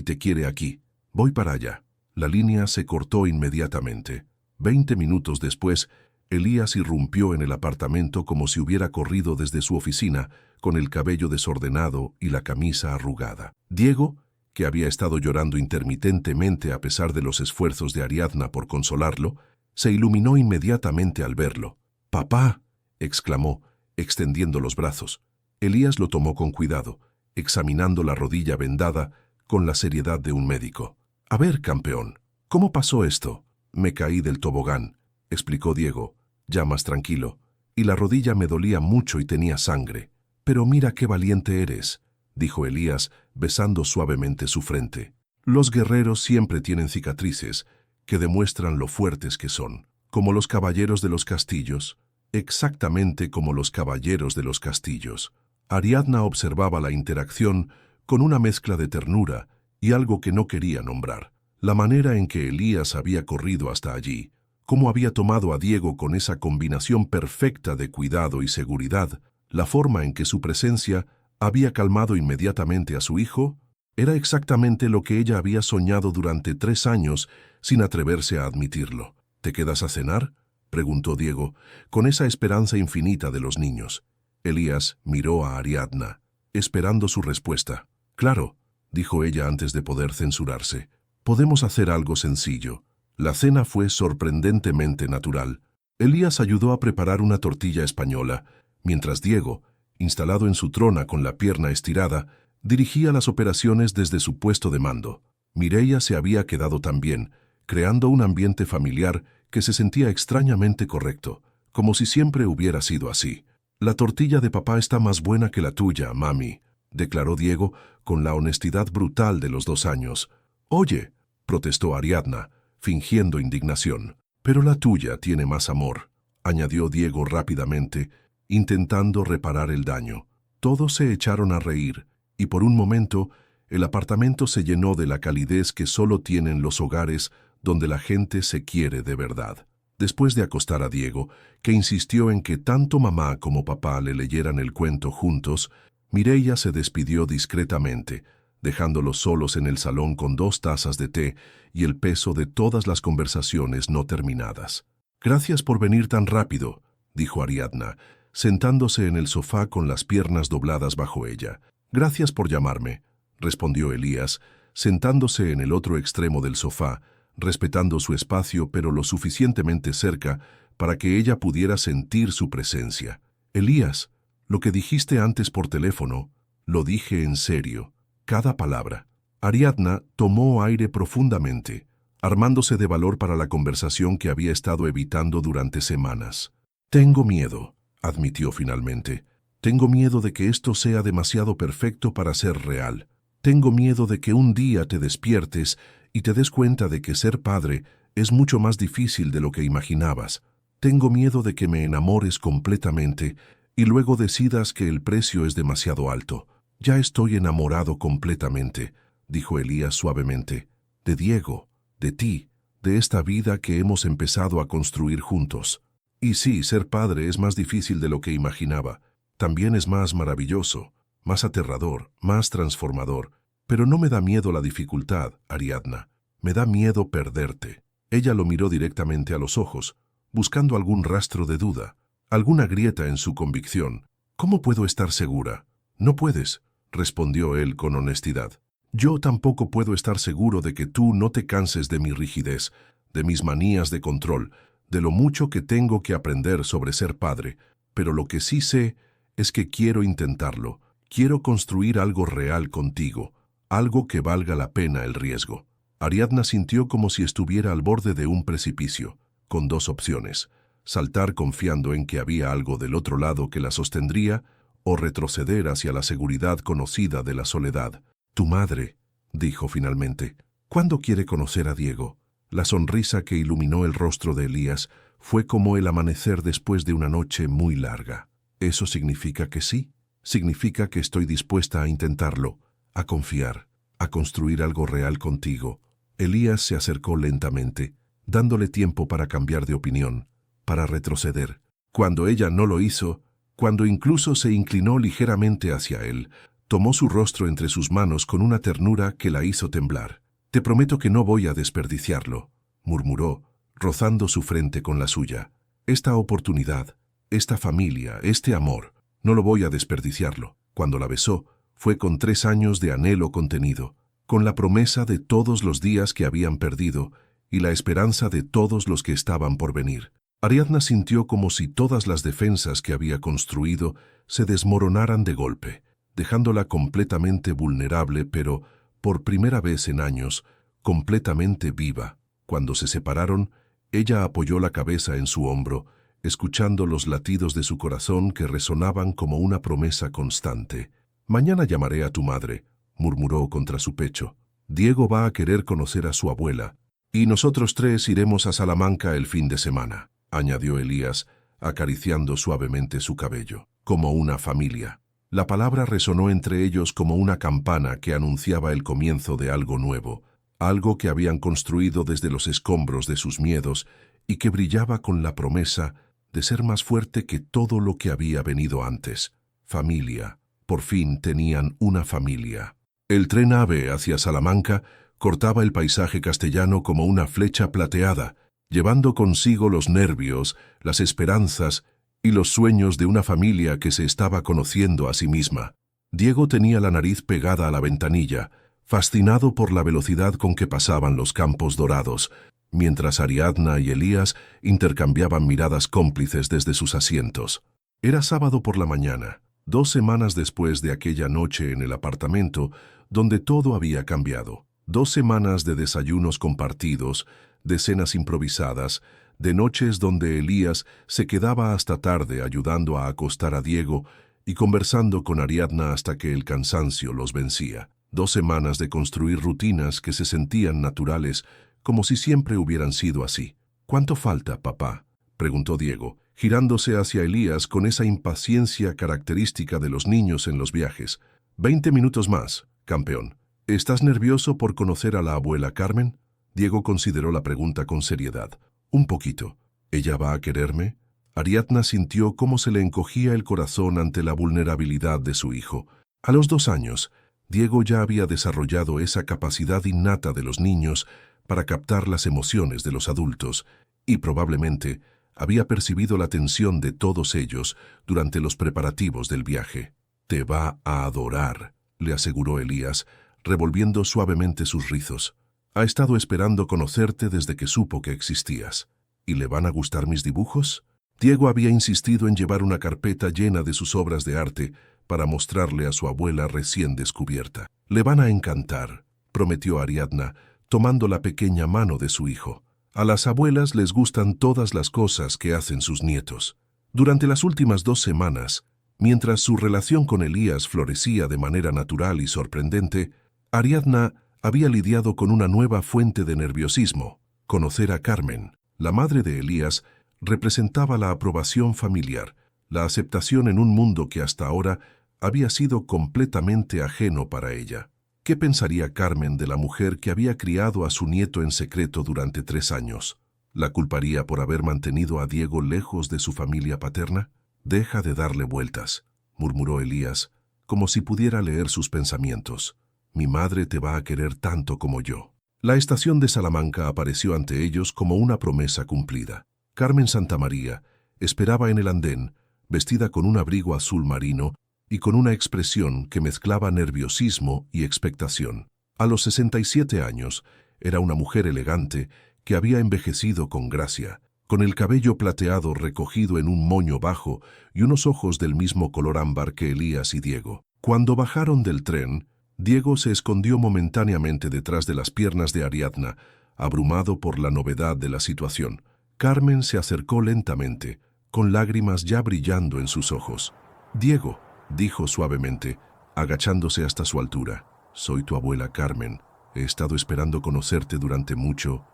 te quiere aquí. Voy para allá». La línea se cortó inmediatamente. 20 minutos después, Elías irrumpió en el apartamento como si hubiera corrido desde su oficina, con el cabello desordenado y la camisa arrugada. Diego, que había estado llorando intermitentemente a pesar de los esfuerzos de Ariadna por consolarlo, Se iluminó inmediatamente al verlo. «¡Papá!», exclamó, extendiendo los brazos. Elías lo tomó con cuidado, examinando la rodilla vendada con la seriedad de un médico. «A ver, campeón, ¿cómo pasó esto?» «Me caí del tobogán», explicó Diego, ya más tranquilo, «y la rodilla me dolía mucho y tenía sangre». «Pero mira qué valiente eres», dijo Elías, besando suavemente su frente. «Los guerreros siempre tienen cicatrices que demuestran lo fuertes que son, como los caballeros de los castillos, exactamente como los caballeros de los castillos». Ariadna observaba la interacción con una mezcla de ternura y algo que no quería nombrar. La manera en que Elías había corrido hasta allí, cómo había tomado a Diego con esa combinación perfecta de cuidado y seguridad, la forma en que su presencia había calmado inmediatamente a su hijo, era exactamente lo que ella había soñado durante 3 años sin atreverse a admitirlo. «¿Te quedas a cenar?», preguntó Diego, con esa esperanza infinita de los niños. Elías miró a Ariadna, esperando su respuesta. «Claro», dijo ella antes de poder censurarse. «Podemos hacer algo sencillo». La cena fue sorprendentemente natural. Elías ayudó a preparar una tortilla española, mientras Diego, instalado en su trona con la pierna estirada, dirigía las operaciones desde su puesto de mando. Mireia se había quedado también, creando un ambiente familiar que se sentía extrañamente correcto, como si siempre hubiera sido así. «La tortilla de papá está más buena que la tuya, mami», declaró Diego con la honestidad brutal de los 2 años. «Oye», protestó Ariadna, fingiendo indignación. «Pero la tuya tiene más amor», añadió Diego rápidamente, intentando reparar el daño. Todos se echaron a reír, y por un momento el apartamento se llenó de la calidez que solo tienen los hogares donde la gente se quiere de verdad. Después de acostar a Diego, que insistió en que tanto mamá como papá le leyeran el cuento juntos, Mireia se despidió discretamente, dejándolos solos en el salón con 2 tazas de té y el peso de todas las conversaciones no terminadas. «Gracias por venir tan rápido», dijo Ariadna, sentándose en el sofá con las piernas dobladas bajo ella. «Gracias por llamarme», respondió Elías, sentándose en el otro extremo del sofá, respetando su espacio pero lo suficientemente cerca para que ella pudiera sentir su presencia. «Elías, lo que dijiste antes por teléfono, lo dije en serio, cada palabra». Ariadna tomó aire profundamente, armándose de valor para la conversación que había estado evitando durante semanas. «Tengo miedo», admitió finalmente. «Tengo miedo de que esto sea demasiado perfecto para ser real. Tengo miedo de que un día te despiertes y te des cuenta de que ser padre es mucho más difícil de lo que imaginabas. Tengo miedo de que me enamores completamente y luego decidas que el precio es demasiado alto». «Ya estoy enamorado completamente», dijo Elías suavemente. «De Diego, de ti, de esta vida que hemos empezado a construir juntos. Y sí, ser padre es más difícil de lo que imaginaba. También es más maravilloso, más aterrador, más transformador. Pero no me da miedo la dificultad, Ariadna. Me da miedo perderte». Ella lo miró directamente a los ojos, buscando algún rastro de duda, alguna grieta en su convicción. «¿Cómo puedo estar segura?» «No puedes», respondió él con honestidad. «Yo tampoco puedo estar seguro de que tú no te canses de mi rigidez, de mis manías de control, de lo mucho que tengo que aprender sobre ser padre, pero lo que sí sé es que quiero intentarlo. Quiero construir algo real contigo, algo que valga la pena el riesgo». Ariadna sintió como si estuviera al borde de un precipicio, con 2 opciones: saltar confiando en que había algo del otro lado que la sostendría, o retroceder hacia la seguridad conocida de la soledad. «Tu madre», dijo finalmente. «¿Cuándo quiere conocer a Diego?» La sonrisa que iluminó el rostro de Elías fue como el amanecer después de una noche muy larga. «¿Eso significa que sí? Significa que estoy dispuesta a intentarlo, a confiar, a construir algo real contigo». Elías se acercó lentamente, dándole tiempo para cambiar de opinión, para retroceder. Cuando ella no lo hizo, cuando incluso se inclinó ligeramente hacia él, tomó su rostro entre sus manos con una ternura que la hizo temblar. «Te prometo que no voy a desperdiciarlo», murmuró, rozando su frente con la suya. «Esta oportunidad, esta familia, este amor, no lo voy a desperdiciarlo». Cuando la besó, fue con 3 años de anhelo contenido, con la promesa de todos los días que habían perdido y la esperanza de todos los que estaban por venir. Ariadna sintió como si todas las defensas que había construido se desmoronaran de golpe, dejándola completamente vulnerable, pero, por primera vez en años, completamente viva. Cuando se separaron, ella apoyó la cabeza en su hombro, escuchando los latidos de su corazón que resonaban como una promesa constante. «Mañana llamaré a tu madre», murmuró contra su pecho. «Diego va a querer conocer a su abuela, y nosotros tres iremos a Salamanca el fin de semana», añadió Elías, acariciando suavemente su cabello. «Como una familia». La palabra resonó entre ellos como una campana que anunciaba el comienzo de algo nuevo, algo que habían construido desde los escombros de sus miedos y que brillaba con la promesa de ser más fuerte que todo lo que había venido antes. Familia. Por fin tenían una familia. El tren AVE hacia Salamanca cortaba el paisaje castellano como una flecha plateada, llevando consigo los nervios, las esperanzas y los sueños de una familia que se estaba conociendo a sí misma. Diego tenía la nariz pegada a la ventanilla, fascinado por la velocidad con que pasaban los campos dorados, mientras Ariadna y Elías intercambiaban miradas cómplices desde sus asientos. Era sábado por la mañana, 2 semanas después de aquella noche en el apartamento, donde todo había cambiado. 2 semanas de desayunos compartidos, de cenas improvisadas, de noches donde Elías se quedaba hasta tarde ayudando a acostar a Diego y conversando con Ariadna hasta que el cansancio los vencía. 2 semanas de construir rutinas que se sentían naturales, como si siempre hubieran sido así. «¿Cuánto falta, papá?», preguntó Diego, girándose hacia Elías con esa impaciencia característica de los niños en los viajes. «20 minutos más, campeón». «¿Estás nervioso por conocer a la abuela Carmen?». Diego consideró la pregunta con seriedad. «Un poquito». «¿Ella va a quererme?». Ariadna sintió cómo se le encogía el corazón ante la vulnerabilidad de su hijo. A los 2 años, Diego ya había desarrollado esa capacidad innata de los niños para captar las emociones de los adultos y probablemente había percibido la tensión de todos ellos durante los preparativos del viaje. «Te va a adorar», le aseguró Elías, revolviendo suavemente sus rizos. «Ha estado esperando conocerte desde que supo que existías». «¿Y le van a gustar mis dibujos?». Diego había insistido en llevar una carpeta llena de sus obras de arte para mostrarle a su abuela recién descubierta. «Le van a encantar», prometió Ariadna, tomando la pequeña mano de su hijo. A las abuelas les gustan todas las cosas que hacen sus nietos. Durante las últimas 2 semanas, mientras su relación con Elías florecía de manera natural y sorprendente, Ariadna había lidiado con una nueva fuente de nerviosismo: conocer a Carmen. La madre de Elías representaba la aprobación familiar, la aceptación en un mundo que hasta ahora había sido completamente ajeno para ella. ¿Qué pensaría Carmen de la mujer que había criado a su nieto en secreto durante 3 años? ¿La culparía por haber mantenido a Diego lejos de su familia paterna? «Deja de darle vueltas», murmuró Elías, como si pudiera leer sus pensamientos. «Mi madre te va a querer tanto como yo». La estación de Salamanca apareció ante ellos como una promesa cumplida. Carmen Santamaría esperaba en el andén, vestida con un abrigo azul marino y con una expresión que mezclaba nerviosismo y expectación. A los 67 años, era una mujer elegante que había envejecido con gracia, con el cabello plateado recogido en un moño bajo y unos ojos del mismo color ámbar que Elías y Diego. Cuando bajaron del tren, Diego se escondió momentáneamente detrás de las piernas de Ariadna, abrumado por la novedad de la situación. Carmen se acercó lentamente, con lágrimas ya brillando en sus ojos. «Diego», dijo suavemente, agachándose hasta su altura, «soy tu abuela Carmen. He estado esperando conocerte durante mucho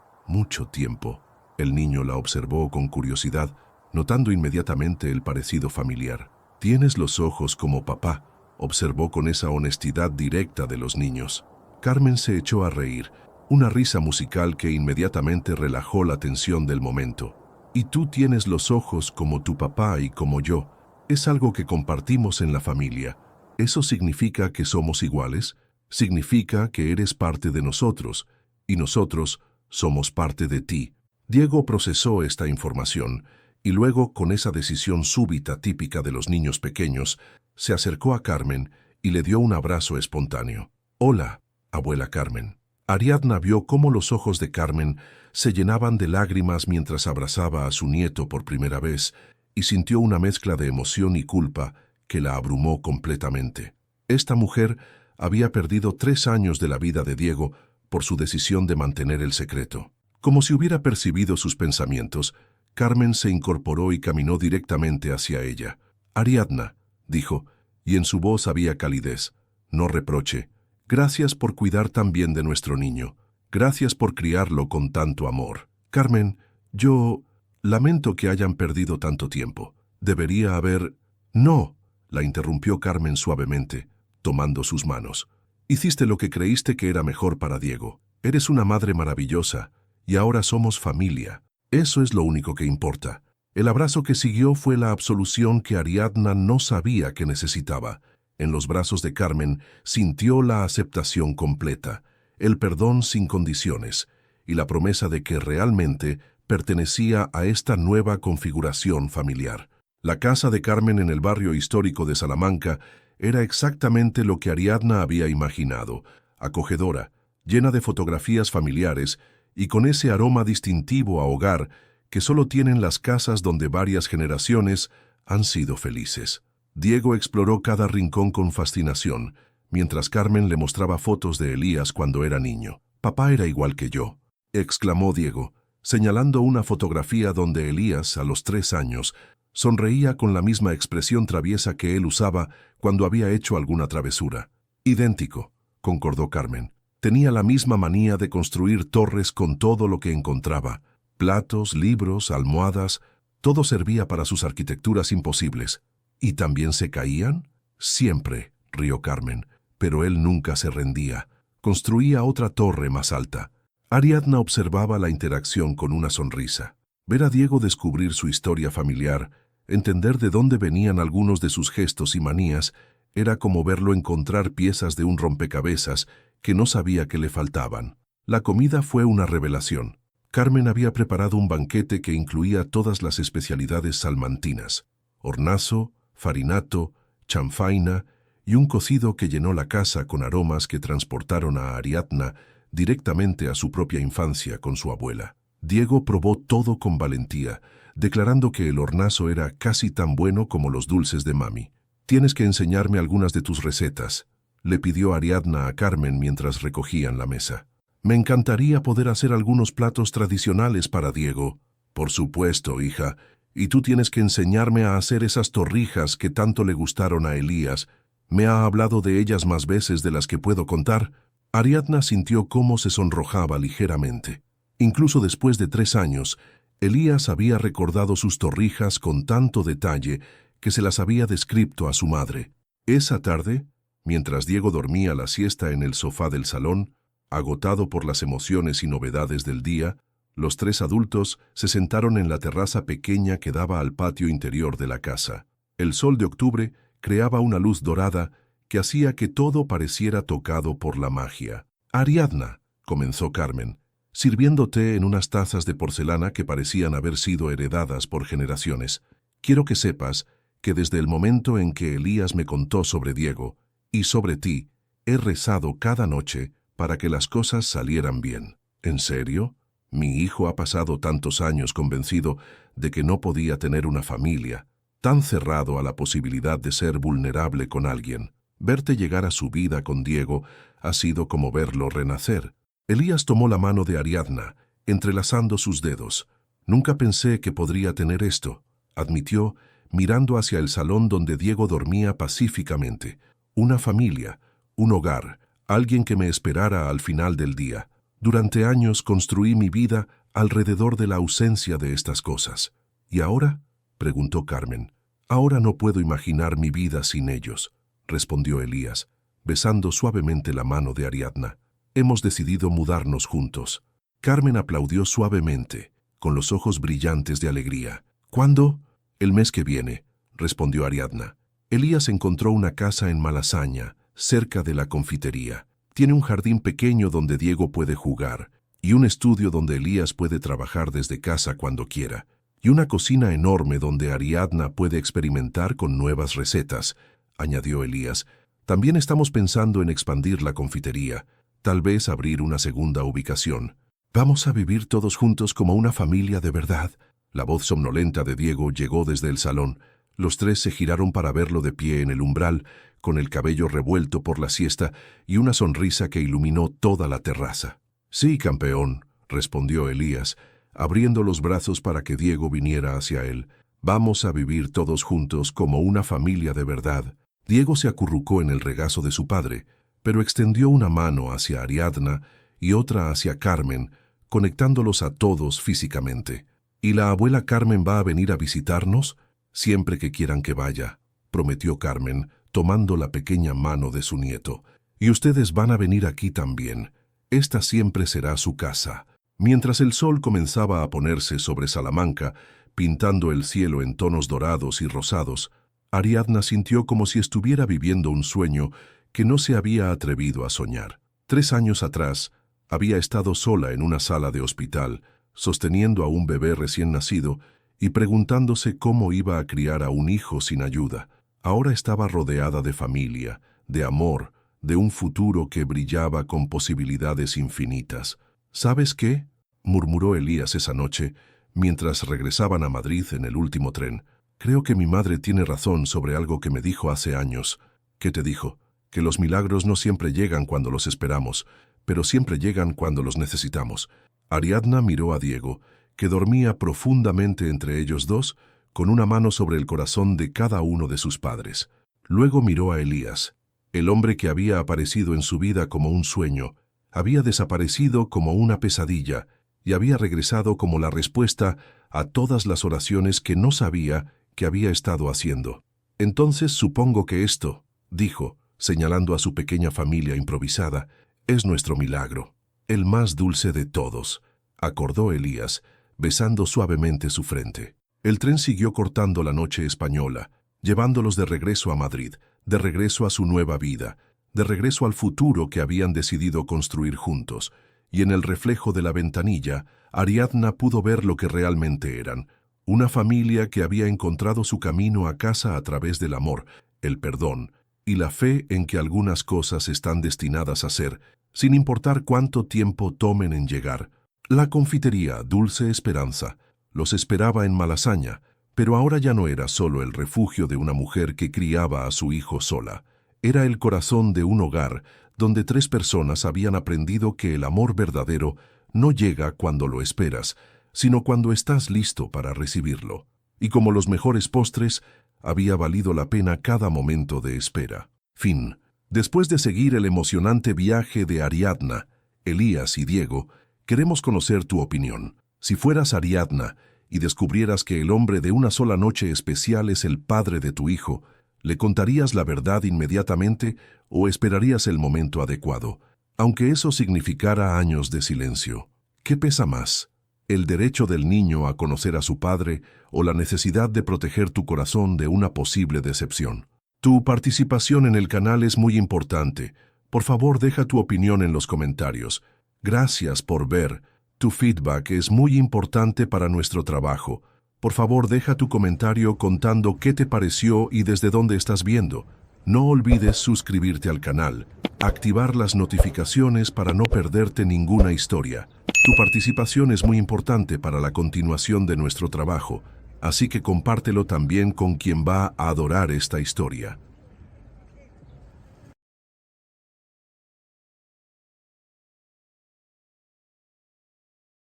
tiempo». El niño la observó con curiosidad, notando inmediatamente el parecido familiar. «Tienes los ojos como papá», observó con esa honestidad directa de los niños. Carmen se echó a reír, una risa musical que inmediatamente relajó la tensión del momento. «Y tú tienes los ojos como tu papá y como yo. Es algo que compartimos en la familia. ¿Eso significa que somos iguales? Significa que eres parte de nosotros, y nosotros somos parte de ti». Diego procesó esta información, y luego, con esa decisión súbita típica de los niños pequeños, se acercó a Carmen y le dio un abrazo espontáneo. «Hola, abuela Carmen». Ariadna vio cómo los ojos de Carmen se llenaban de lágrimas mientras abrazaba a su nieto por primera vez y sintió una mezcla de emoción y culpa que la abrumó completamente. Esta mujer había perdido 3 años de la vida de Diego por su decisión de mantener el secreto. Como si hubiera percibido sus pensamientos, Carmen se incorporó y caminó directamente hacia ella. «Ariadna», dijo, y en su voz había calidez, no reproche. «Gracias por cuidar tan bien de nuestro niño. Gracias por criarlo con tanto amor. Carmen, yo lamento que hayan perdido tanto tiempo. Debería haber...» «No», la interrumpió Carmen suavemente, tomando sus manos. «Hiciste lo que creíste que era mejor para Diego. Eres una madre maravillosa, y ahora somos familia. Eso es lo único que importa». El abrazo que siguió fue la absolución que Ariadna no sabía que necesitaba. En los brazos de Carmen sintió la aceptación completa, el perdón sin condiciones y la promesa de que realmente pertenecía a esta nueva configuración familiar. La casa de Carmen en el barrio histórico de Salamanca era exactamente lo que Ariadna había imaginado, acogedora, llena de fotografías familiares y con ese aroma distintivo a hogar que solo tienen las casas donde varias generaciones han sido felices. Diego exploró cada rincón con fascinación, mientras Carmen le mostraba fotos de Elías cuando era niño. «Papá era igual que yo», exclamó Diego, señalando una fotografía donde Elías, a los 3 años, sonreía con la misma expresión traviesa que él usaba cuando había hecho alguna travesura. «Idéntico», concordó Carmen. «Tenía la misma manía de construir torres con todo lo que encontraba. Platos, libros, almohadas, todo servía para sus arquitecturas imposibles». «¿Y también se caían?» «Siempre», rió Carmen, pero él nunca se rendía. Construía otra torre más alta. Ariadna observaba la interacción con una sonrisa. Ver a Diego descubrir su historia familiar, entender de dónde venían algunos de sus gestos y manías, era como verlo encontrar piezas de un rompecabezas que no sabía que le faltaban. La comida fue una revelación. Carmen había preparado un banquete que incluía todas las especialidades salmantinas: hornazo, farinato, chanfaina y un cocido que llenó la casa con aromas que transportaron a Ariadna directamente a su propia infancia con su abuela. Diego probó todo con valentía, declarando que el hornazo era casi tan bueno como los dulces de mami. «Tienes que enseñarme algunas de tus recetas», le pidió Ariadna a Carmen mientras recogían la mesa. «Me encantaría poder hacer algunos platos tradicionales para Diego». «Por supuesto, hija. Y tú tienes que enseñarme a hacer esas torrijas que tanto le gustaron a Elías. Me ha hablado de ellas más veces de las que puedo contar». Ariadna sintió cómo se sonrojaba ligeramente. Incluso después de 3 años, Elías había recordado sus torrijas con tanto detalle que se las había descrito a su madre. Esa tarde, mientras Diego dormía la siesta en el sofá del salón, agotado por las emociones y novedades del día, los 3 adultos se sentaron en la terraza pequeña que daba al patio interior de la casa. El sol de octubre creaba una luz dorada que hacía que todo pareciera tocado por la magia. «Ariadna», comenzó Carmen, sirviendo té en unas tazas de porcelana que parecían haber sido heredadas por generaciones, «quiero que sepas que desde el momento en que Elías me contó sobre Diego y sobre ti, he rezado cada noche para que las cosas salieran bien». «¿En serio? Mi hijo ha pasado tantos años convencido de que no podía tener una familia, tan cerrado a la posibilidad de ser vulnerable con alguien. Verte llegar a su vida con Diego ha sido como verlo renacer». Elías tomó la mano de Ariadna, entrelazando sus dedos. «Nunca pensé que podría tener esto», admitió, mirando hacia el salón donde Diego dormía pacíficamente. «Una familia, un hogar, alguien que me esperara al final del día. Durante años construí mi vida alrededor de la ausencia de estas cosas». «¿Y ahora?», preguntó Carmen. «Ahora no puedo imaginar mi vida sin ellos», respondió Elías, besando suavemente la mano de Ariadna. «Hemos decidido mudarnos juntos». Carmen aplaudió suavemente, con los ojos brillantes de alegría. «¿Cuándo?». «El mes que viene», respondió Ariadna. Elías encontró una casa en Malasaña, cerca de la confitería. Tiene un jardín pequeño donde Diego puede jugar, y un estudio donde Elías puede trabajar desde casa cuando quiera, y una cocina enorme donde Ariadna puede experimentar con nuevas recetas», añadió Elías. «También estamos pensando en expandir la confitería. Tal vez abrir una segunda ubicación. Vamos a vivir todos juntos como una familia de verdad. La voz somnolenta de Diego llegó desde el salón. Los tres se giraron para verlo de pie en el umbral, con el cabello revuelto por la siesta y una sonrisa que iluminó toda la terraza. «Sí, campeón», respondió Elías, abriendo los brazos para que Diego viniera hacia él. «Vamos a vivir todos juntos como una familia de verdad». Diego se acurrucó en el regazo de su padre, pero extendió una mano hacia Ariadna y otra hacia Carmen, conectándolos a todos físicamente. «¿Y la abuela Carmen va a venir a visitarnos?» «Siempre que quieran que vaya», prometió Carmen, tomando la pequeña mano de su nieto. «Y ustedes van a venir aquí también. Esta siempre será su casa». Mientras el sol comenzaba a ponerse sobre Salamanca, pintando el cielo en tonos dorados y rosados, Ariadna sintió como si estuviera viviendo un sueño que no se había atrevido a soñar. 3 años atrás, había estado sola en una sala de hospital, sosteniendo a un bebé recién nacido y preguntándose cómo iba a criar a un hijo sin ayuda. Ahora estaba rodeada de familia, de amor, de un futuro que brillaba con posibilidades infinitas. «¿Sabes qué?», murmuró Elías esa noche, mientras regresaban a Madrid en el último tren. «Creo que mi madre tiene razón sobre algo que me dijo hace años». «¿Qué te dijo?» «Que los milagros no siempre llegan cuando los esperamos, pero siempre llegan cuando los necesitamos». Ariadna miró a Diego, que dormía profundamente entre ellos dos, con una mano sobre el corazón de cada uno de sus padres. Luego miró a Elías. El hombre que había aparecido en su vida como un sueño, había desaparecido como una pesadilla y había regresado como la respuesta a todas las oraciones que no sabía que había estado haciendo. «Entonces supongo que esto», dijo, señalando a su pequeña familia improvisada, «es nuestro milagro, el más dulce de todos», acordó Elías, besando suavemente su frente. El tren siguió cortando la noche española, llevándolos de regreso a Madrid, de regreso a su nueva vida, de regreso al futuro que habían decidido construir juntos, y en el reflejo de la ventanilla, Ariadna pudo ver lo que realmente eran, una familia que había encontrado su camino a casa a través del amor, el perdón y la fe en que algunas cosas están destinadas a ser, sin importar cuánto tiempo tomen en llegar. La confitería Dulce Esperanza los esperaba en Malasaña, pero ahora ya no era solo el refugio de una mujer que criaba a su hijo sola. Era el corazón de un hogar donde 3 personas habían aprendido que el amor verdadero no llega cuando lo esperas, sino cuando estás listo para recibirlo. Y como los mejores postres, había valido la pena cada momento de espera. Fin. Después de seguir el emocionante viaje de Ariadna, Elías y Diego, queremos conocer tu opinión. Si fueras Ariadna y descubrieras que el hombre de una sola noche especial es el padre de tu hijo, ¿le contarías la verdad inmediatamente o esperarías el momento adecuado, aunque eso significara años de silencio? ¿Qué pesa más? ¿El derecho del niño a conocer a su padre o la necesidad de proteger tu corazón de una posible decepción? Tu participación en el canal es muy importante. Por favor, deja tu opinión en los comentarios. Gracias por ver. Tu feedback es muy importante para nuestro trabajo. Por favor, deja tu comentario contando qué te pareció y desde dónde estás viendo. No olvides suscribirte al canal, activar las notificaciones para no perderte ninguna historia. Tu participación es muy importante para la continuación de nuestro trabajo, así que compártelo también con quien va a adorar esta historia.